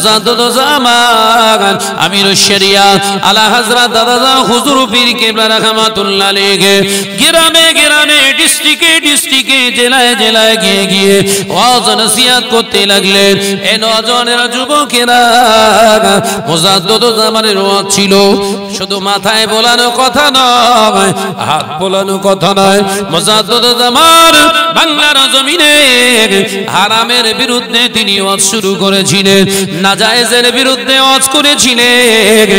মুজাদ্দিদ জামান আমিরুশ শরিয়াত আলা হযরত দাদা হুজুর পীর কিবলা রাহমাতুল্লাহ আলাইহি গ্রামে গ্রামে ডিস্ট্রিক্টে জেলায় জেলায় গিয়ে ওয়াজ নসিহত করতে লাগলেন। এই নওজওয়ানেরা যুবকেরা মুজাদ্দিদ জামানের ওয়াজ ছিল শুধু মাথায় বলানো কথা নয়, হাত বলানো কথা নয়। মুজাদ্দিদ জামান বাংলার জমিনে হারামের বিরুদ্ধে তিনি ওয়াজ শুরু করেছিলেন, নাজায়েজের বিরুদ্ধে ওয়াজ করেছিলেন,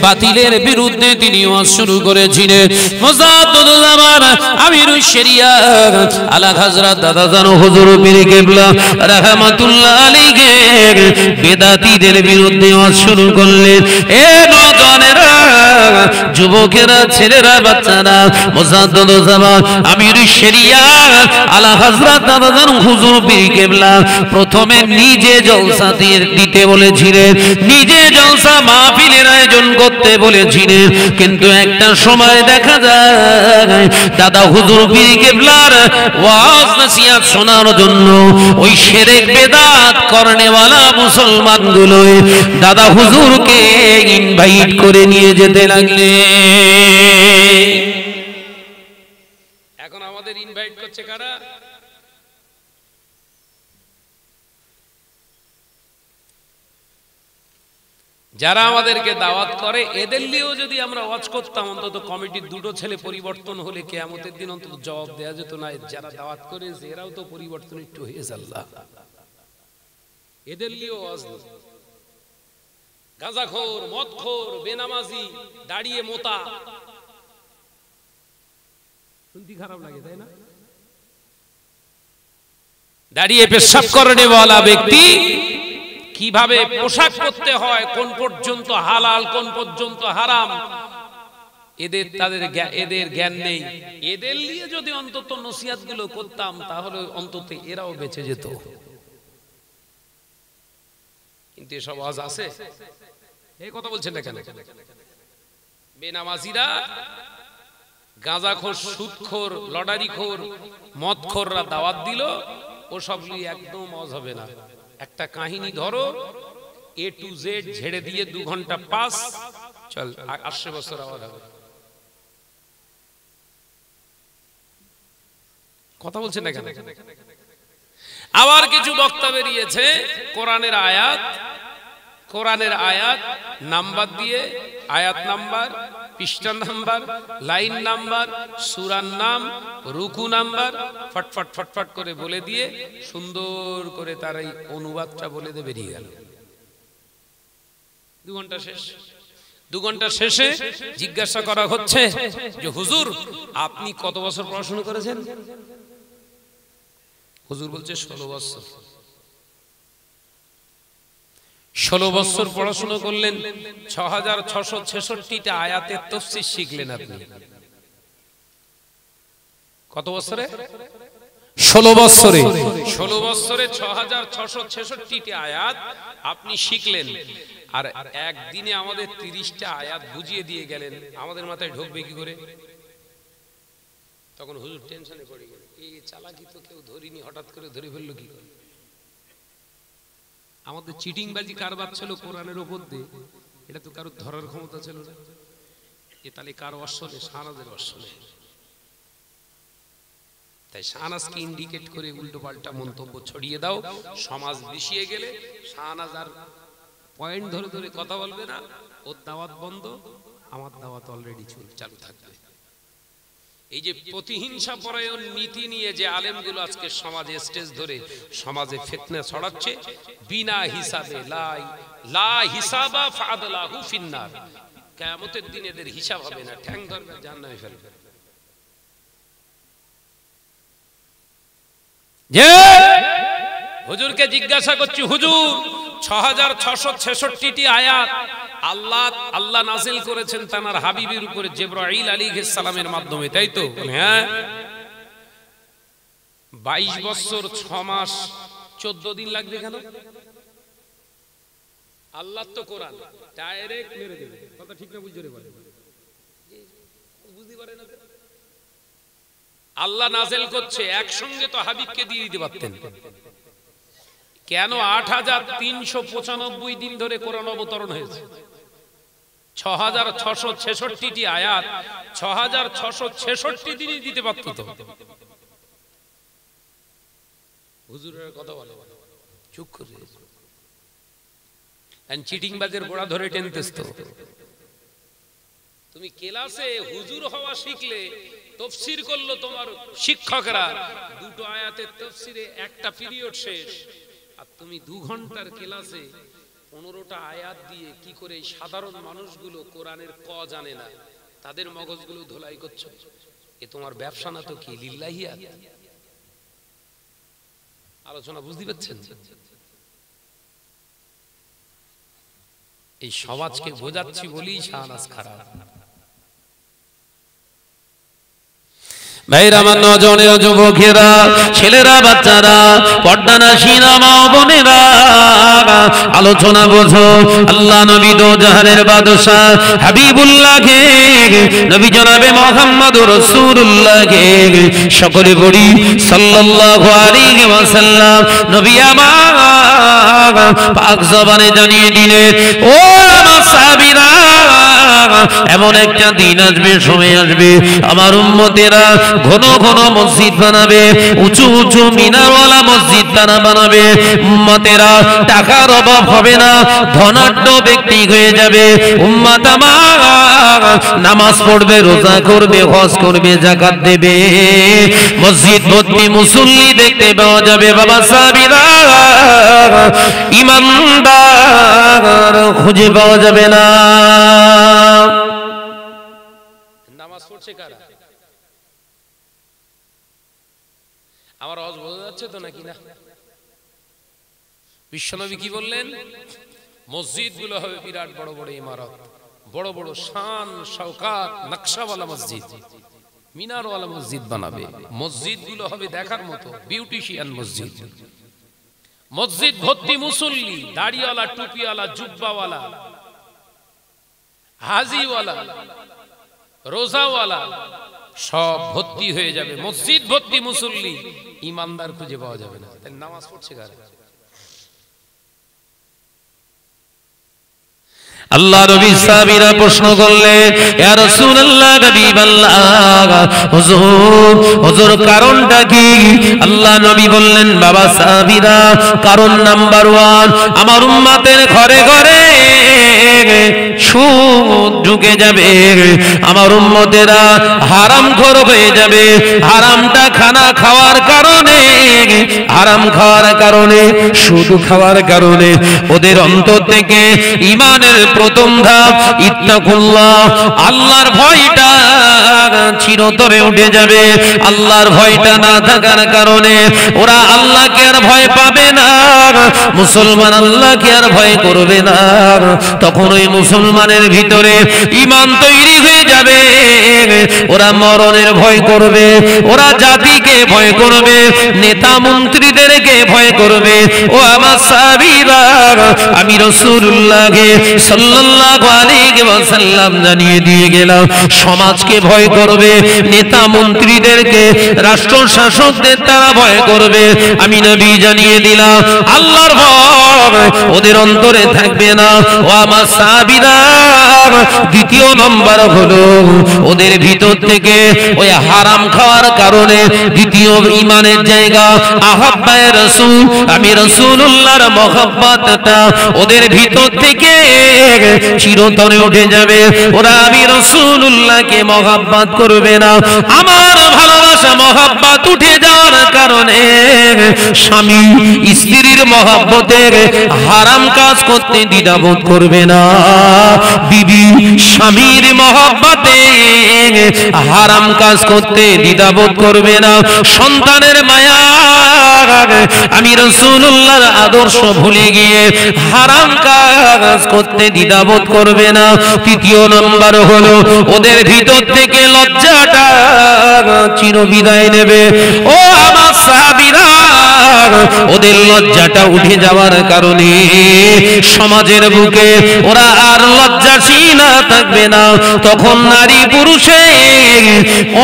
বাতিলের বিরুদ্ধে তিনি ওয়াজ শুরু করেছিলেন। মুজাদ্দিদ জামান আমিরুশ শরিয়াত আলা হযরত দাদা জান হুজুর পীর কিবলা রাহমাতুল্লাহ আলাইহি বেদাতীদের বিরুদ্ধে ওয়াজ শুরু করলেন। এ নওজওয়ানেরা, যুবকেরা, ছেলেরা, বাচ্চারা, মুজাদ্দিদ জামান আমিরুশ শরিয়াত আলা হযরত দাদা জান হুজুর পীর কিবলা প্রথমে নিজে জলসা দিতে বলেছিলেন, নিজে জলসা মাহফিলের আয়োজন করতে বলেছিলেন। কিন্তু একটা সময় দেখা যায় দাদা হুজুর পীর কিবলার ওয়াজ নসিহত শোনার জন্য ওই শিরক বেদাত করনেওয়ালা মুসলমানগুলো দাদা হুজুরকে ইনভাইট করে নিয়ে যেতে লাগলে। এখন আমাদের ইনভাইট করছে কারা? যারা আমাদেরকে দাওয়াত করে। এদের নিয়েও যদি আমরা ওয়াজ করতাম, অন্তত কমিটির দুটো ছেলে পরিবর্তন হলে কিয়ামতের দিন অন্তত জবাব দেয়া যেত না যারা দাওয়াত করেছে এরাও তো পরিবর্তন একটু হয়েছে। আল্লাহ এদের নিয়েও ওয়াজ নেই। গাঁজাখোর, মদখোর, বেনামাজি, দাঁড়িয়ে মোতা, শুনতে খারাপ লাগে তাই না? দাঁড়িয়ে পেশাব করেওয়ালা ব্যক্তি কিভাবে পোশাক করতে হয়, কোন পর্যন্ত হালাল কোন পর্যন্ত হারাম, এদের জ্ঞান নেই। এদের নিয়ে যদি অন্তত নসিহত গুলো করতাম তাহলে অন্তত এরাও বেঁচে যেত। কিন্তু এসব ওয়াজ আছে? এই কথা বলছেন না কেন? বেনামাজিরা, গাঁজাখোর, সুদখোর, লটারিখোর, মদখোররা দাওয়াত দিল, ওসব নিয়ে একদম ওয়াজ হবে না। একটা কাহিনী ধরো, A to Z ঝেড়ে দিয়ে 2 ঘন্টা পাস, চল 80 বছর আওয়াজ হবে। কথা বলছেন না কেন? আবার কিছু বক্তা বেরিয়েছে কোরআনের আয়াত নাম্বার দিয়ে, আয়াত নাম্বার, পৃষ্ঠা নাম্বার, লাইন নাম্বার, সূরার নাম, রুকু নাম্বার ফটফট ফটফট করে বলে দিয়ে সুন্দর করে তার এই অনুবাদটা বলে দিয়ে বেরিয়ে গেল। 2 ঘন্টা শেষ। 2 ঘন্টা শেষে জিজ্ঞাসা করা হচ্ছে যে হুজুর আপনি কত বছর পড়াশোনা করেছেন? হুজুর বলছে 16 বছর। 16 বছর পড়াশোনা করলেন, 6666টা আয়াতের তাফসীর শিখলেন আপনি। কত বছরে? 16 বছরে। 16 বছরে 6666টা আয়াত আপনি শিখলেন। আর একদিনে আমাদের 30টা আয়াত বুঝিয়ে দিয়ে গেলেন। আমাদের মাথায় ঢুকবে কি করে? তখন হুজুর টেনশনে পড়ে গেলেন, এই চালাকি তো কেউ ধরিনি, হঠাৎ করে ধরে ফেললো কি করে? আমাদের চিটিংবাজি কারবার ছিল কোরআনের উপর দিয়ে, এটা তো কারো ধরার ক্ষমতা ছিল না। এ তাহলে কার অশ্বলে? শাহনাজের অশ্বলে। তাই শাহনাজকে ইন্ডিকেট করে উল্টো পাল্টা মন্তব্য ছড়িয়ে দাও, সমাজ বিষিয়ে গেলে শাহনাজ আর পয়েন্ট ধরে ধরে কথা বলবে না, ওর দাওয়াত বন্ধ, আমার দাওয়াত অলরেডি চালু থাকবে। এই যে প্রতিহিংসা পরায়ণ নীতি নিয়ে যে আলেমগুলো আজকে সমাজে স্টেজ ধরে সমাজে ফিতনা ছড়াচ্ছে, বিনা হিসাবে লা হিসাবা ফাদলাহু ফিন্নার, কিয়ামতের দিন এদের হিসাব হবে না, ঠ্যাং ধরবে, জাহান্নামে ফেলবে। যে হুজুরকে জিজ্ঞাসা করছি, হুজুর 6666টি আয়াত আল্লাহ নাযিল করেছেন তার হাবিবের উপরে জিবরাইল আলাইহিস সালামের মাধ্যমে, তাই তো? হ্যাঁ। 22 বছর 6 মাস 14 দিন লাগবে কেন? আল্লাহ তো কোরআন ডাইরেক্ট মেরে দেবে। কথা ঠিক না বুঝ জোরে বলেন, বুঝতে পারে না? আল্লাহ নাযিল করছে, একসঙ্গে তো হাবিবকে দিয়ে দিতে পারতেন। কেন ৮৩৯৫ দিন ধরে কোরআন অবতরণ হয়েছে? ৬৬৬৬টি আয়াত ৬৬৬৬ দিনই দিতে পারত তো। হুজুরের কথা বলে চুপ করে চিটিং বাজের গোড়া ধরে টেনতেছ তো। তুমি ক্লাসে হুজুর হওয়া শিখলে, তাফসীর করলো তোমার শিক্ষকরা, দুটো আয়াতের তাফসীরে একটা পিরিয়ড শেষ। আর তুমি 2 ঘন্টার ক্লাসে 15টা আয়াত দিয়ে কি করে সাধারণ মানুষগুলো কোরআনের ক জানে না তাদের মগজগুলো ধোলাই করছো। এ তোমার ব্যবসা না তো কি? লিল্লাহিয়াত। আলোচনা বুঝতে পারছেন? এই সমাজকে বোঝাচ্ছি বলেই শাহনাজ খারাপ। ভাইরা, আমার নজনের যুবকেরা, ছেলেরা, বাচ্চারা, পর্দানাশীরা, মা বোনেরা, আলোচনা বোঝো। আল্লাহ নবী দো জাহানের বাদশা হাবিবুল্লাহকে, নবী জনাবে মুহাম্মদুর রাসূলুল্লাহকে সকলে বলি সাল্লাল্লাহু আলাইহি ওয়াসাল্লাম। নবী আমার পাক জবানে জানিয়ে দিলেন, ও আমার সাহাবীরা, এমন একটা দিন আসবে, সময় আসবে, আমার উম্মতেরা ঘন ঘন মসজিদ বানাবে, উঁচু উঁচু মিনারওয়ালা মসজিদ বানাবে। উম্মতেরা টাকার অভাব হবে না, ধনাঢ্য ব্যক্তি হয়ে যাবে। উম্মত আমার নামাজ পড়বে, রোজা করবে, হজ করবে, যাকাত দেবে, মসজিদ ভর্তি মুসল্লি দেখতে পাওয়া যাবে। বাবা সাহাবীরা, ইমানদার খুঁজে পাওয়া যাবে না। নামাজ পড়ছে কারা? আমার আওয়াজ বোঝা যাচ্ছে তো নাকি না? বিশ্বনবী কি বললেন? মসজিদগুলো হবে বিরাট বড় বড় ইমারত, বড় বড় শান শওকাত নকশাওয়ালা মসজিদ, মিনারওয়ালা মসজিদ বানাবে। মসজিদগুলো হবে দেখার মতো, বিউটিশিয়ান মসজিদ। মসজিদ ভর্তি মুসল্লি, দাড়িওয়ালা, টুপিওয়ালা, জুব্বাওয়ালা, হাজিওয়ালা, রোজাওয়ালা, সব ভর্তি হয়ে যাবে। মসজিদ ভর্তি মুসল্লি, ইমানদার খুঁজে পাওয়া যাবে না। তাই নামাজ পড়ছে কারা? আল্লাহ নবী সাহাবীরা প্রশ্ন করলেন, ইয়া রাসূলুল্লাহ, হাবিবাল্লাহ, হুজুর কারণটা কি? আল্লাহ নবী বললেন, বাবা সাহাবীরা, কারণ নাম্বার 1, আমার উম্মতের ঘরে ঘরে সুদ ঢুকে যাবে, আমার উম্মতেরা হারামখোর হয়ে যাবে। হারামটা খানা খাওয়ার কারণে, হারাম খাওয়ার কারণে, সুদ খাওয়ার কারণে ওদের অন্তর থেকে ঈমানের প্রথম ধাপ ইত্তাকুল্লাহ, আল্লাহর ভয়টা চিরতরে উঠে যাবে। আল্লাহর ভয়টা না থাকার কারণে ওরা আল্লাহকে আর ভয় পাবে না। মুসলমান আল্লাহকে আর ভয় করবে না। তখন ওই মুসলমানের ভিতরে ঈমান তৈরি হয়ে যাবে। ওরা মরণের ভয় করবে, ওরা জাতিকে ভয় করবে, নেতা মন্ত্রীদেরকে ভয় করবে। ও আমার সাহাবীরা, আমি রাসূলুল্লাহকে সাল্লাল্লাহু আলাইহি ওয়াসাল্লাম জানিয়ে দিয়ে গেলাম, সমাজকে ভয় করবে, নেতা মন্ত্রীদেরকে, রাষ্ট্র শাসকদের তারা ভয় করবে। আমি নবী জানিয়ে দিলাম, আল্লাহর ভয় ওদের অন্তরে থাকবে না। ও আমার সাহাবীরা, দ্বিতীয় নম্বর হলো ওদের ভিতর থেকে ওই হারাম খাওয়ার কারণে দ্বিতীয় ঈমানের জায়গা আহাব্বায়ে রাসূল, আমি রাসূলুল্লাহর মহব্বতটা ওদের ভিতর থেকে চিরতরে উঠে যাবে। ওরা আমি রাসূলুল্লাহকে মহব্বত করবে না। আমার ভালোবাসা মহব্বত উঠে যাওয়ার কারণে স্বামী স্ত্রীর মহব্বতের হারাম কাজ করতে দ্বিধাবোধ করবে না। বিবি স্বামীর মহব্বতে হারাম কাজ করতে দ্বিধাবোধ করবে না। সন্তানের মায়া, আমি রাসূলুল্লাহর আদর্শ ভুলে গিয়ে হারাম কাজ করতে দ্বিধাবোধ করবে না। তৃতীয় নম্বর হলো ওদের ভিতর থেকে লজ্জাটা চিরবিদায় নেবে। ও আমার সাহাবীরা, ওদের লজ্জাটা উঠে যাওয়ার কারণে সমাজের বুকে ওরা আর লজ্জাশীল থাকবে না। তখন নারী পুরুষে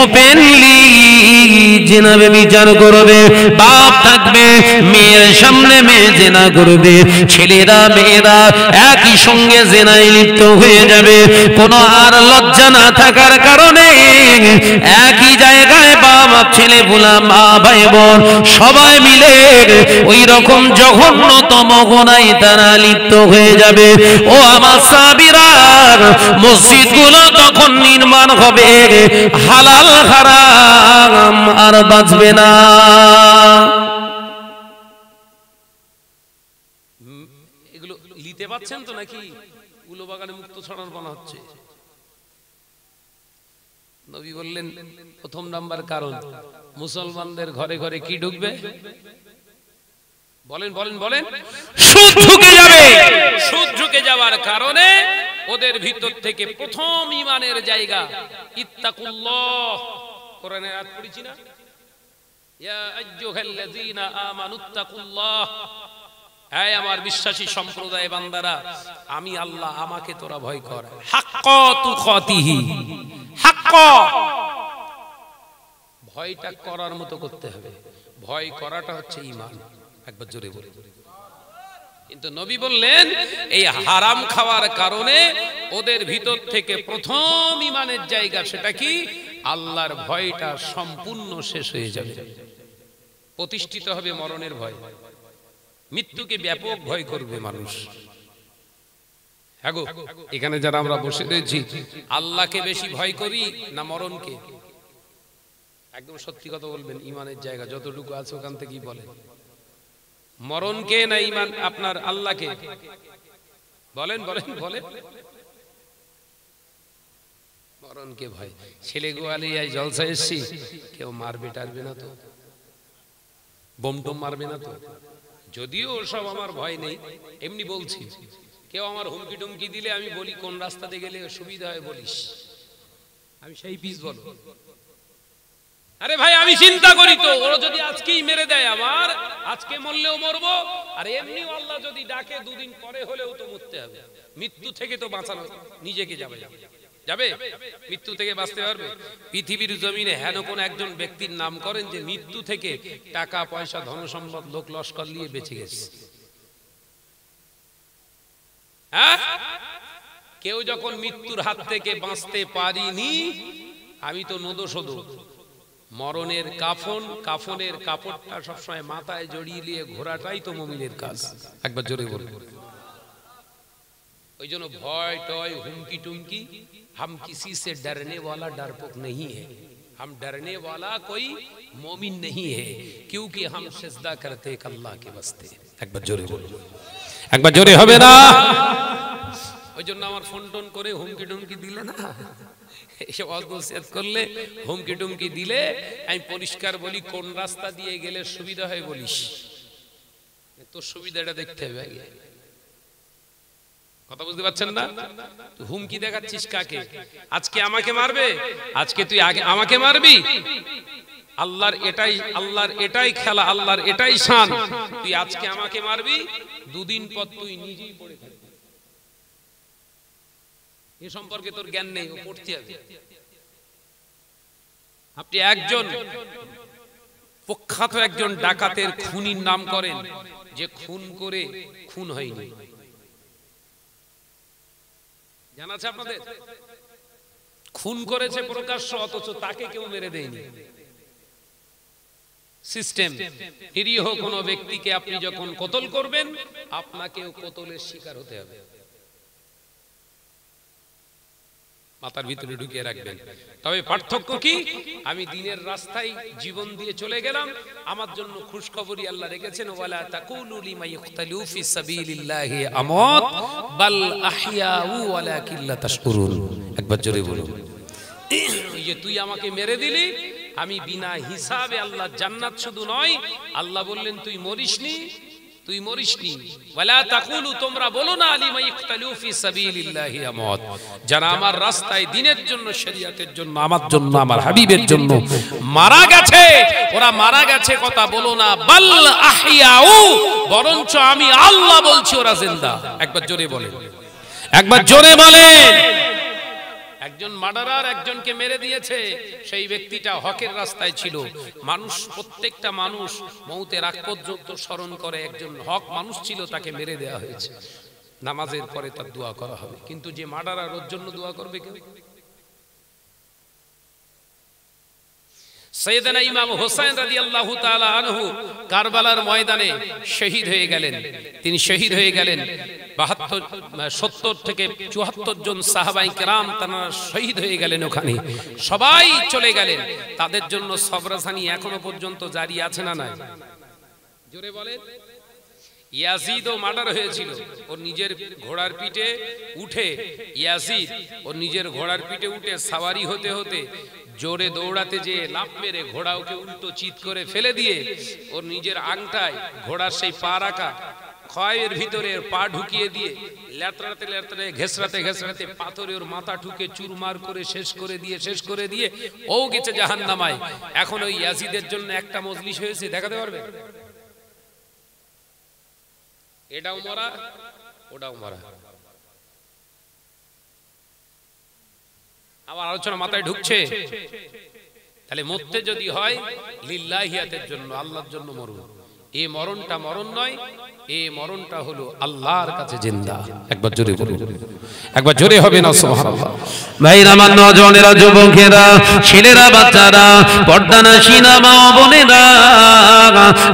ওপেনলি জিনা বিচার করবে, বাপ থাকবে মেয়ের সামনে মেয়ে জিনা করবে, ছেলেরা মেয়েরা একই সঙ্গে জিনায় লিপ্ত হয়ে যাবে। কোনো আর লজ্জা না থাকার কারণে একই জায়গায় বাপ ছেলে বুলা মা ভাই বোন সবাই মিলে ওই রকম জঘন্যতম গুনাহে তারা লিপ্ত হয়ে যাবে। ও আমার সাহাবীরা, মসজিদগুলো তখন নির্মাণ হবে, হালাল হারাম আর বাঁচবে না। এগুলো লিতে পাচ্ছেন তো নাকি? উলো বাগানে মুক্ত ছড়ার বলা হচ্ছে। নবী বললেন প্রথম নাম্বার কারণ মুসলমানদের ঘরে ঘরে কি ঢুকবে? বলেন বলেন বলেন, সুদ ঢুকে যাবে। সুদ ঢুকে যাওয়ার কারণে ওদের ভিতর থেকে প্রথম ঈমানের জায়গা ইত্তাকুল্লাহ। কোরআনের আয়াত পড়েছি না, ইয়া আইয়ুহাল্লাযীনা আমানুত্তাকুল্লাহ, হে আমার বিশ্বাসী সম্প্রদায় বান্দারা, আমি আল্লাহ, আমাকে তোরা ভয় কর। হাক্কা তুকাতিহি, হাক্কা, ভয়টা করার মতো করতে হবে। ভয় করাটা হচ্ছে ঈমান। একবার জোরে বলে। কিন্তু নবী বললেন এই হারাম খাওয়ার কারণে ওদের ভিতর থেকে প্রথম ঈমানের জায়গা সেটা কি? আল্লাহর ভয়টা সম্পূর্ণ শেষ হয়ে যাবে। প্রতিষ্ঠিত হবে মরণের ভয়, মৃত্যুকে ব্যাপক ভয় করবে মানুষ। আগো এখানে যারা আমরা বসে রয়েছি, আল্লাহকে বেশি ভয় করি না মরণকে? একদম সত্যি কথা বলবেন, ঈমানের জায়গা যতটুকু আছে ওখান থেকেই বলেন। মরণকে না ঈমান আপনার আল্লাহকে? বলেন বলেন বলেন। মরণকে ভয়। ছেলে গোয়ালিয়ায় জলসা এসছি, কেউ মারবে টারবে না তো? বোম টোম মারবে না তো? যদিও সব আমার ভয় নেই, এমনি বলছি। কেউ আমার হুমকি টুমকি দিলে আমি বলি কোন রাস্তাতে গেলে সুবিধা হয় বলিস, আমি সেই পিস বলো। আরে ভাই আমি চিন্তা করি তো, ওরা যদি আজকেই মেরে দেয় আমার, আজকে মরলেও মরবো, আর এমনি আল্লাহ যদি ডাকে দুদিন পরে হলেও তো মরতে হবে। মৃত্যু থেকে তো বাঁচানো নিজেকে যাবে, যাবে মৃত্যু থেকে বাঁচতে পারবে? পৃথিবীর জমিনে হেন কোন একজন ব্যক্তির নাম করেন যে মৃত্যু থেকে টাকা পয়সা ধন সম্পদ লোক লস্কর নিয়ে বেঁচে গেছে? হ্যাঁ, কেউ যখন মৃত্যুর হাত থেকে বাঁচতে পারিনি, আমি তো নদোসদো। মরণের কাফন, কাফনের কাপড়টা সবসময় মাথায় জড়িয়ে নিয়ে ঘোরাটাই তো মুমিনের কাজ। একবার জোরে বলুন। ওই জন্য ভয় টয় হুমকি টুমকি, हम किसी से डरने वाला डरपोक नहीं है, हम डरने वाला कोई मोमिन नहीं है, क्योंकि हम सिजदा करते एक अल्लाह के वास्ते। একবার জোরে বলুন, একবার জোরে হবে না? ওই জন্য আমার ফোন টোন করে হুমকি টুমকি দিলে না, এসব অদ্ভুত করলে হুমকি টুমকি দিলে আমি পরিষ্কার বলি কোন রাস্তা দিয়ে গেলে সুবিধা হয় বলিস। তোর সুবিধাটা দেখতে হবে আগে। কথা বুঝতে পারছেন না? হুমকি দেখাচ্ছিস কাকে? আজকে আমাকে মারবে, আজকে তুই আগে আমাকে মারবি। আল্লাহর এটাই খেলা, আল্লাহর এটাই শান। তুই আজকে আমাকে মারবি, দুদিন পর তুই নিজেই পড়ে থাকবি। এ সম্পর্কে তোর জ্ঞান নেই, ও পড়তে হবে। আপনি একজন প্রখ্যাত একজন ডাকাতের খুনির নাম করেন যে খুন করে খুন হয়নি, জানা আছে আপনাদের? খুন করেছে প্রকাশ্য, অথচ তাকে কেউ মেরে দেয়নি। সিস্টেম। নিরীহ কোন ব্যক্তিকে আপনি যখন কতল করবেন, আপনাকেও কতলের শিকার হতে হবে। মাথার ভিতরে ঢুকিয়ে রাখবেন। তবে পার্থক্য কি? আমি দিনের রাস্তায় জীবন দিয়ে চলে গেলাম, আমার জন্য খুশখবরি আল্লাহ রেখেছেন, ওয়ালা তাকুলু লিমা ইখতালু ফি সাবিলিল্লাহি আমাত বাল আহইয়াউ ওয়ালাকিন লা তাশকুরুন। একবার জোরে বলুন। এই যে তুই আমাকে মেরে দিলি, আমি বিনা হিসাবে আল্লাহ জান্নাত শুধু নয়, আল্লাহ বললেন তুই মরিসনি, তুই মরিসনি। ওয়ালা তাকুলু, তোমরা বলো না আলিমা ইকতালু ফি সাবিলিল্লাহি আমওয়াত, যারা আমার রাস্তায় দ্বীনের জন্য, শরীয়তের জন্য, আমার জন্য, আমার হাবিবের জন্য মারা গেছে, ওরা মারা গেছে কথা বলো না। বাল আহইয়াউ, বরঞ্চ আমি আল্লাহ বলছি ওরা জিন্দা। একবার জোরে বলেন, একবার জোরে বলেন। একজন মার্ডারার একজনকে মেরে দিয়েছে, সেই ব্যক্তিটা হকের রাস্তায় ছিল। মানুষ, প্রত্যেকটা মানুষ মৌতের আগ পর্যন্ত স্মরণ করে একজন হক মানুষ ছিল, তাকে মেরে দেওয়া হয়েছে। নামাজের পরে তার দোয়া করা হবে, কিন্তু যে মার্ডারার, ওর জন্য দোয়া করবে কেউ? সৈয়দনা ইমাম হোসেন রাদিয়াল্লাহু তাআলা আনহু কারবালার ময়দানে শহীদ হয়ে গেলেন। তিনি শহীদ হয়ে গেলেন। 70 থেকে 74 জন সাহাবায়ে কেরাম তারা শহীদ হয়ে গেলেন ওখানে, সবাই চলে গেলেন। তাদের জন্য সবরাসানি এখনো পর্যন্ত জারি আছে না নাই? জোরে বলেন। ইয়াজিদও মার্ডার হয়েছিল, ওর নিজের ঘোড়ার পিঠে উঠে, ইয়াজিদ ওর নিজের ঘোড়ার পিঠে উঠে সাওয়ারি হতে হতে জোরে দৌড়াতে যে লাফ মেরে ঘোড়াকে উল্টো চিত করে ফেলে দিয়ে ওর নিজের আংটায় ঘোড়ার সেই পা রাখা ক্ষয়ের ভিতরে পা ঢুকিয়ে দিয়ে লেতরাতে লেতরাতে ঘেসরাতে ঘেসরাতে পাথরে ওর মাথা ঠুকে চুরমার করে শেষ করে দিয়ে ও গেছে জাহান্নামায়। এখন ওই ইয়াজিদের জন্য একটা মজলিস হয়েছে, দেখাতে পারবে? এটাও মরা, ওটাও মরা। আবার আলোচনা মাথায় ঢুকছে, তাহলে মরতে যদি হয় লিল্লাহিয়াতের জন্য, আল্লাহর জন্য মরুন। এই মরণটা মরণ নয়, এই মরণটা হলো আল্লাহর কাছে জিন্দা। একবার জোরে বলুন, একবার জোরে হবে না সুবহানাল্লাহ। ভাইরা, আমার নওজওয়ানেরা, যুবকেরা, ছেলেরা, বাচ্চারা, পর্দানাশীনা মা বোনেরা,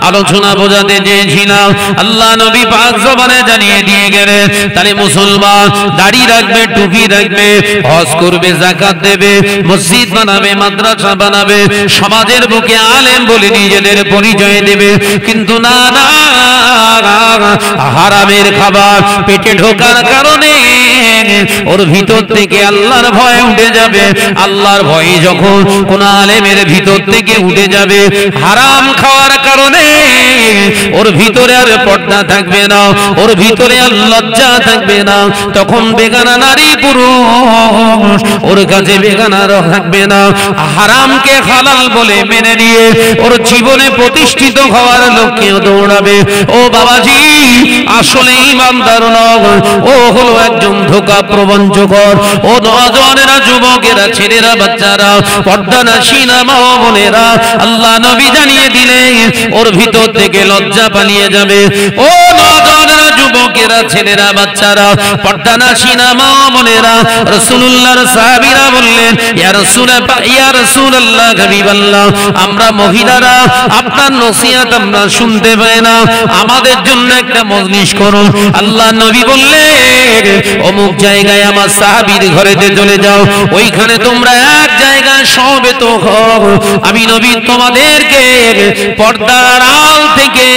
আলোচনা বোঝাতে চেয়েছিলাম, আল্লাহ নবী পাক জবানে জানিয়ে দিয়ে গেলেন, তাহলে মুসলমান দাড়ি রাখবে, টুপি রাখবে, হজ করবে, যাকাত দেবে, মসজিদ বানাবে, মাদ্রাসা বানাবে, সমাজের বুকে আলেম বলে নিজেদের পরিচয় দেবে, কিন্তু না না, হারামের খাবার পেটে ঢোকার কারণে ওর ভিতর থেকে আল্লাহর ভয় উঠে যাবে। আল্লাহর ভয় যখন কোন আলেমের ভিতর থেকে উঠে যাবে, হারাম খাওয়ার কারণে ওর ভিতরে আর পর্দা থাকবে না, ওর ভিতরে আর লজ্জা থাকবে না, তখন বেগানা নারী পুরুষ ওর কাছে বেগানা থাকবে না। হারামকে হালাল বলে মেনে নিয়ে ওর জীবনে প্রতিষ্ঠিত হওয়ার লক্ষ্যে দৌড়াবে। ও বাবাজি, আসলে ইমানদার নয়, ও হলো একজন ধোঁকা প্রবঞ্চকর। ও নওজওয়ানেরা, যুবকেরা, ছেলেরা, বাচ্চারা, পর্দানাশীনা মা বোনেরা, আল্লাহ নবী জানিয়ে দিলেন ওর ভিতর থেকে লজ্জা পালিয়ে যাবে। ও নওজওয়ানেরা, যুবকেরা, ছেলেরা, বাচ্চারা, পর্দানাশীনা মা বোনেরা, রাসূলুল্লাহর সাহাবীরা বললেন, ইয়া রাসূলুল্লাহ, ইয়া রাসূলুল্লাহ, হাবিবাল্লাহ, আমরা মহিলারা আপনার নসিহত আমরা শুনতে পাই না, আমাদের জন্য একটা মজলিস করুন। আল্লাহ নবী বললেন, অমুক জায়গায় আমার সাহাবীর ঘরেতে চলে যাও, ওইখানে তোমরা এক জায়গায় সমবেত হও, আমি নবী তোমাদেরকে পর্দার আড়াল থেকে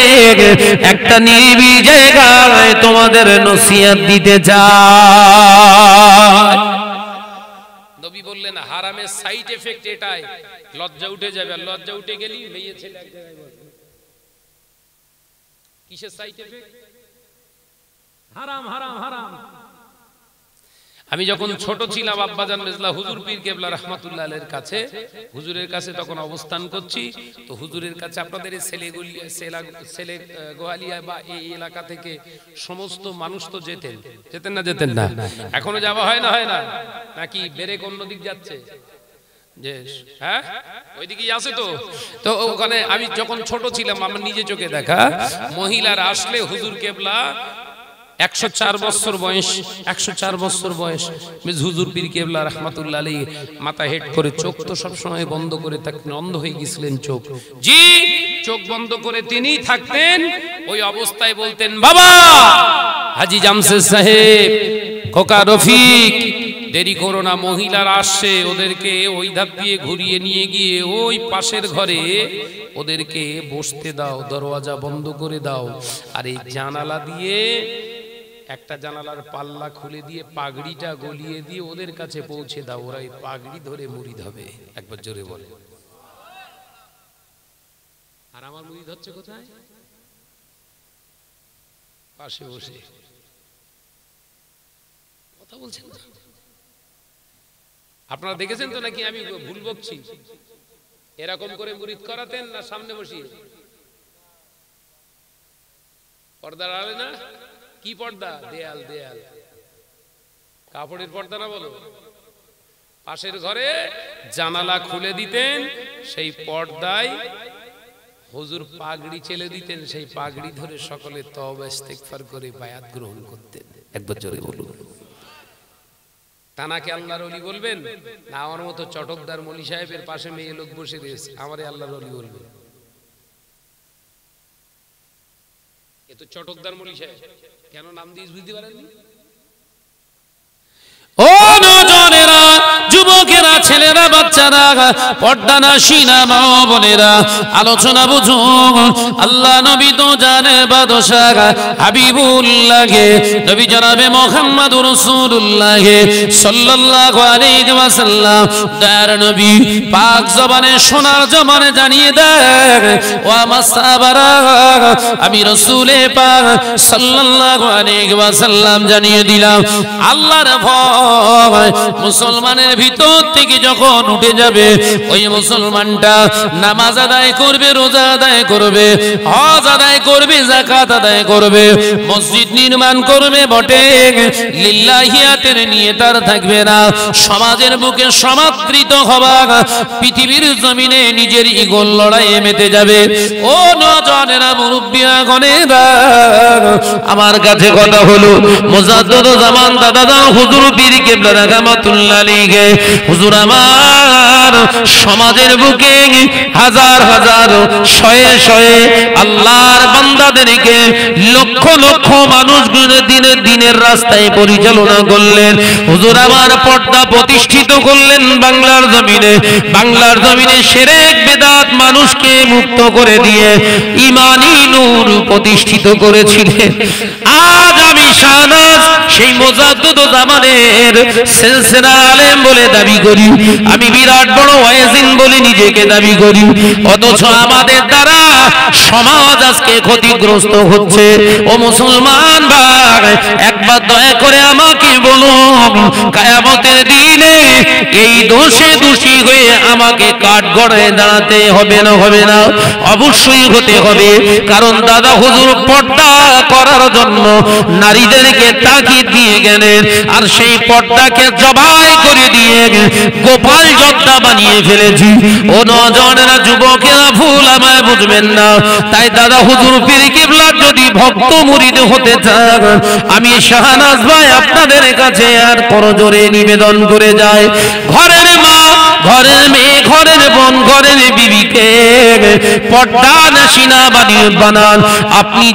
একটা নিরিবিলি জায়গায় তোমাদের নসিহত দিতে চাই। নবী বললেন, হারামের সাইড এফেক্ট এটাই, লজ্জা উঠে যাবে। আর লজ্জা উঠে গেলি মেয়ে ছেলে এক জায়গায় বসবে। কিসের সাইড এফেক্ট? হারাম, হারাম, হারাম। আমি যখন ছোট ছিলাম, আব্বাজান মেজলা হুজুর পীর কেবলা রাহমাতুল্লাহ আলাইহির কাছে, হুজুরের কাছে তখন অবস্থান করছি, তো হুজুরের কাছে আপনাদের এই ছেলে গোয়ালিয়া বা এই এলাকা থেকে সমস্ত মানুষ তো যেতেন না? এখনো যাওয়া হয় না? হয় না নাকি বেরেক অন্যদিক যাচ্ছে? যে হ্যাঁ, ওইদিকেই আছে। তো ওখানে আমি যখন ছোট ছিলাম, আমার নিজে চোখে দেখা, মহিলারা আসলে হুজুর কেবলা 104 বছর বয়স, 104 বছর বয়স হুজুর পীর কেবলা রাহমাতুল্লাহ আলাইহি মাথা হেড করে, চোখ তো সব সময় বন্ধ করে থাকতেন, অন্ধ হয়ে গিয়েছিলেন চোখ, জি চোখ বন্ধ করে তিনি থাকতেন। ওই অবস্থায় বলতেন, বাবা হাজী জামশেদ সাহেব, খোকা রফিক, দেরি করো না, মহিলারা আসছে, ওদেরকে ওই ধাপ দিয়ে ঘুরিয়ে নিয়ে গিয়ে ওই পাশের ঘরে ওদেরকে বসতে দাও, দরওয়াজা বন্ধ করে দাও, আর এই জানালা দিয়ে একটা জানালার পাল্লা খুলে দিয়ে পাগড়িটা গলিয়ে দিয়ে ওদের কাছে পৌঁছে দাও, ওরা এই পাগড়ি ধরে মুরিদ হবে। একবার জোরে বলে। আর আমার মুরিদ হচ্ছে কোথায়? পাশে বসে কথা বলছেন না। আপনারা দেখেছেন তো নাকি আমি ভুল বকছি? এরকম করে মুরিদ করাতেন না সামনে বসিয়ে? পর্দা আড়ালে না? কি পর্দা? দেয়াল দেয়াল, কাপড়ের পর্দা না বলো। পাশের ঘরে জানালা খুলে দিতেন, সেই পর্দায় হুজুর পাগড়ি চেলে দিতেন, সেই পাগড়ি ধরে সকলে তওবা ইস্তেগফার করে বায়াত গ্রহণ করতেন। একবার জোরে বলুন। তানাকে আল্লাহর ওলি বলবেন না আমার মতো চটকদার মলি সাহেবের পাশে মেয়ে লোক বসে রয়েছে আমারে আল্লাহর ওলি বলবেন? এ তো চটকদার মলি সাহেব, কেন নাম দিয়ে বুঝতে পারেননি? ও নজনেরা, যুবকেরা, ছেলেরা, বাচ্চারা, পর্দা নাশিনা মা বোনেরা, আলোচনা বুঝুন। আল্লাহ নবী তো জানের বাদশাহ হাবিবুল্লাহ নবী জনাবে মুহাম্মদুর রাসূলুল্লাহ সাল্লাল্লাহু আলাইহি ওয়াসাল্লাম দয়ার নবী পাক জবানে সোনার জবানে জানিয়ে দেন, ও আমার সাহাবারা, আমি রাসূলে পাক সাল্লাল্লাহু আলাইহি ওয়াসাল্লাম জানিয়ে দিলাম আল্লাহর ভয় মুসলমানের ভিতর থেকে যখন উঠে যাবে, ওই মুসলমানটা নামাজ আদায় করবে, রোজা আদায় করবে, হজ আদায় করবে, যাকাত আদায় করবে, মসজিদ নির্মাণ করবে বটে, লিল্লাহিয়াতের নিয়ত আর থাকবে না। সমাজের বুকে সমাদৃত হবা, পৃথিবীর জমিনে নিজের ইগল লড়াইয়ে মেতে যাবে। ও নজনেরা, মুরব্বিয়াগণেরা, আমার কাছে কথা হলো মুজাদ্দিদ জামান দাদা হুজুর পীর কেবলা রাহমাতুল্লাহ আলাইহি হুজুর আমার সমাজের বুকে হাজার হাজার শয়ে শয়ে আল্লাহর বান্দাদেরকে লক্ষ লক্ষ মানুষগুলো দিনের রাস্তায় পরিচালনা করলেন। হুজুর আমার পর্দা প্রতিষ্ঠিত করলেন বাংলার জমিনে। বাংলার জমিনে শিরক বিদআত মানুষকে মুক্ত করে দিয়ে ঈমানি নূর প্রতিষ্ঠিত করেছিলেন। আজ আমি শাহনাজ সেই মুজাদ্দিদ জামানের সিলসিলা আলেম বলে দাবি করি, আমি বিরাট বড় ওয়াইজিন বলে নিজেকে দাবি করি, অথচ আমাদের দ্বারা সমাজ আজকে ক্ষতিগ্রস্ত হচ্ছে। ও মুসলমান ভাই, একবার দয়া করে আমাকে বলুন, কিয়ামতের দিনে এই দোষে দোষী হয়ে আমাকে কাঠগড়ায় দাঁড়াতে হবে না? হবে না? অবশ্যই হতে হবে। কারণ দাদা হুজুর পর্দা করার জন্য নারীদেরকে তাকিদ দিয়ে গেলেন, আর সেই পর্দাকে জবাই করে দিয়ে গোপাল যোদ্ধা বানিয়ে ফেলেছি। ও নজনেরা, যুবকেরা, ভুল আমায় বুঝবেন না। তাই দাদা হুজুর পীর কিবলার যদি ভক্ত মুরিদ হতে চান, আমি শাহনাজ ভাই আপনাদের কাছে আর করজোরে নিবেদন করে যাই, ঘরের মা, ঘরের মেয়ে, ঘরের বোন, ঘরের বিবিকে পর্দা নাশিনা বানান। আপনি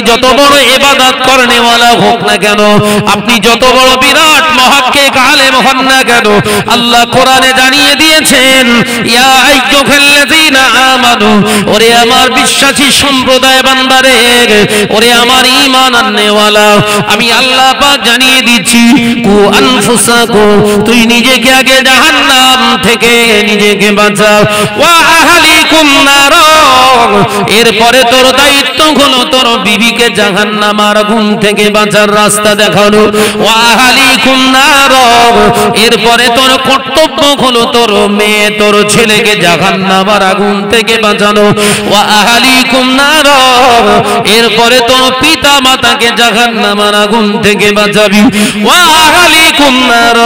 যত বড় ইবাদত করনেওয়ালা হোক না কেন, আপনি যত বড় বিরাট মুহাক্কিক আলেম হন না কেন, আল্লাহ কোরআনে জানিয়ে দিয়েছেন, ইয়া আইয়ুহাল্লাযীনা আমানু, ওরে আমার বিশ্বাসী সম্প্রদায় বান্দারে, ওরে আমার ঈমান আননেওয়ালা, আমি আল্লাহ পাক জানিয়ে দিচ্ছি, কু আনফুসাকুম, তুই নিজেকে আগে জাহান্নাম থেকে নিজেকে বাঁচাও, ওয়া আহলিকুম নার, এরপরে তোর দায়িত্ব হলো তোর বিবিকে জাহান্নামের আগুন থেকে বাঁচার রাস্তা দেখানো, ওয়া আহলিকুম নার, এরপরে তোর কর্তব্য হলো তোর মেয়ে, তোর ছেলেকে জাহান্নামের আগুন থেকে বাঁচানো, ওয়া আহলিকুম নার, এরপরে তোর পিতা মাতাকে জাহান্নামের আগুন থেকে বাঁচাবি, ওয়া আহলিকুম নার,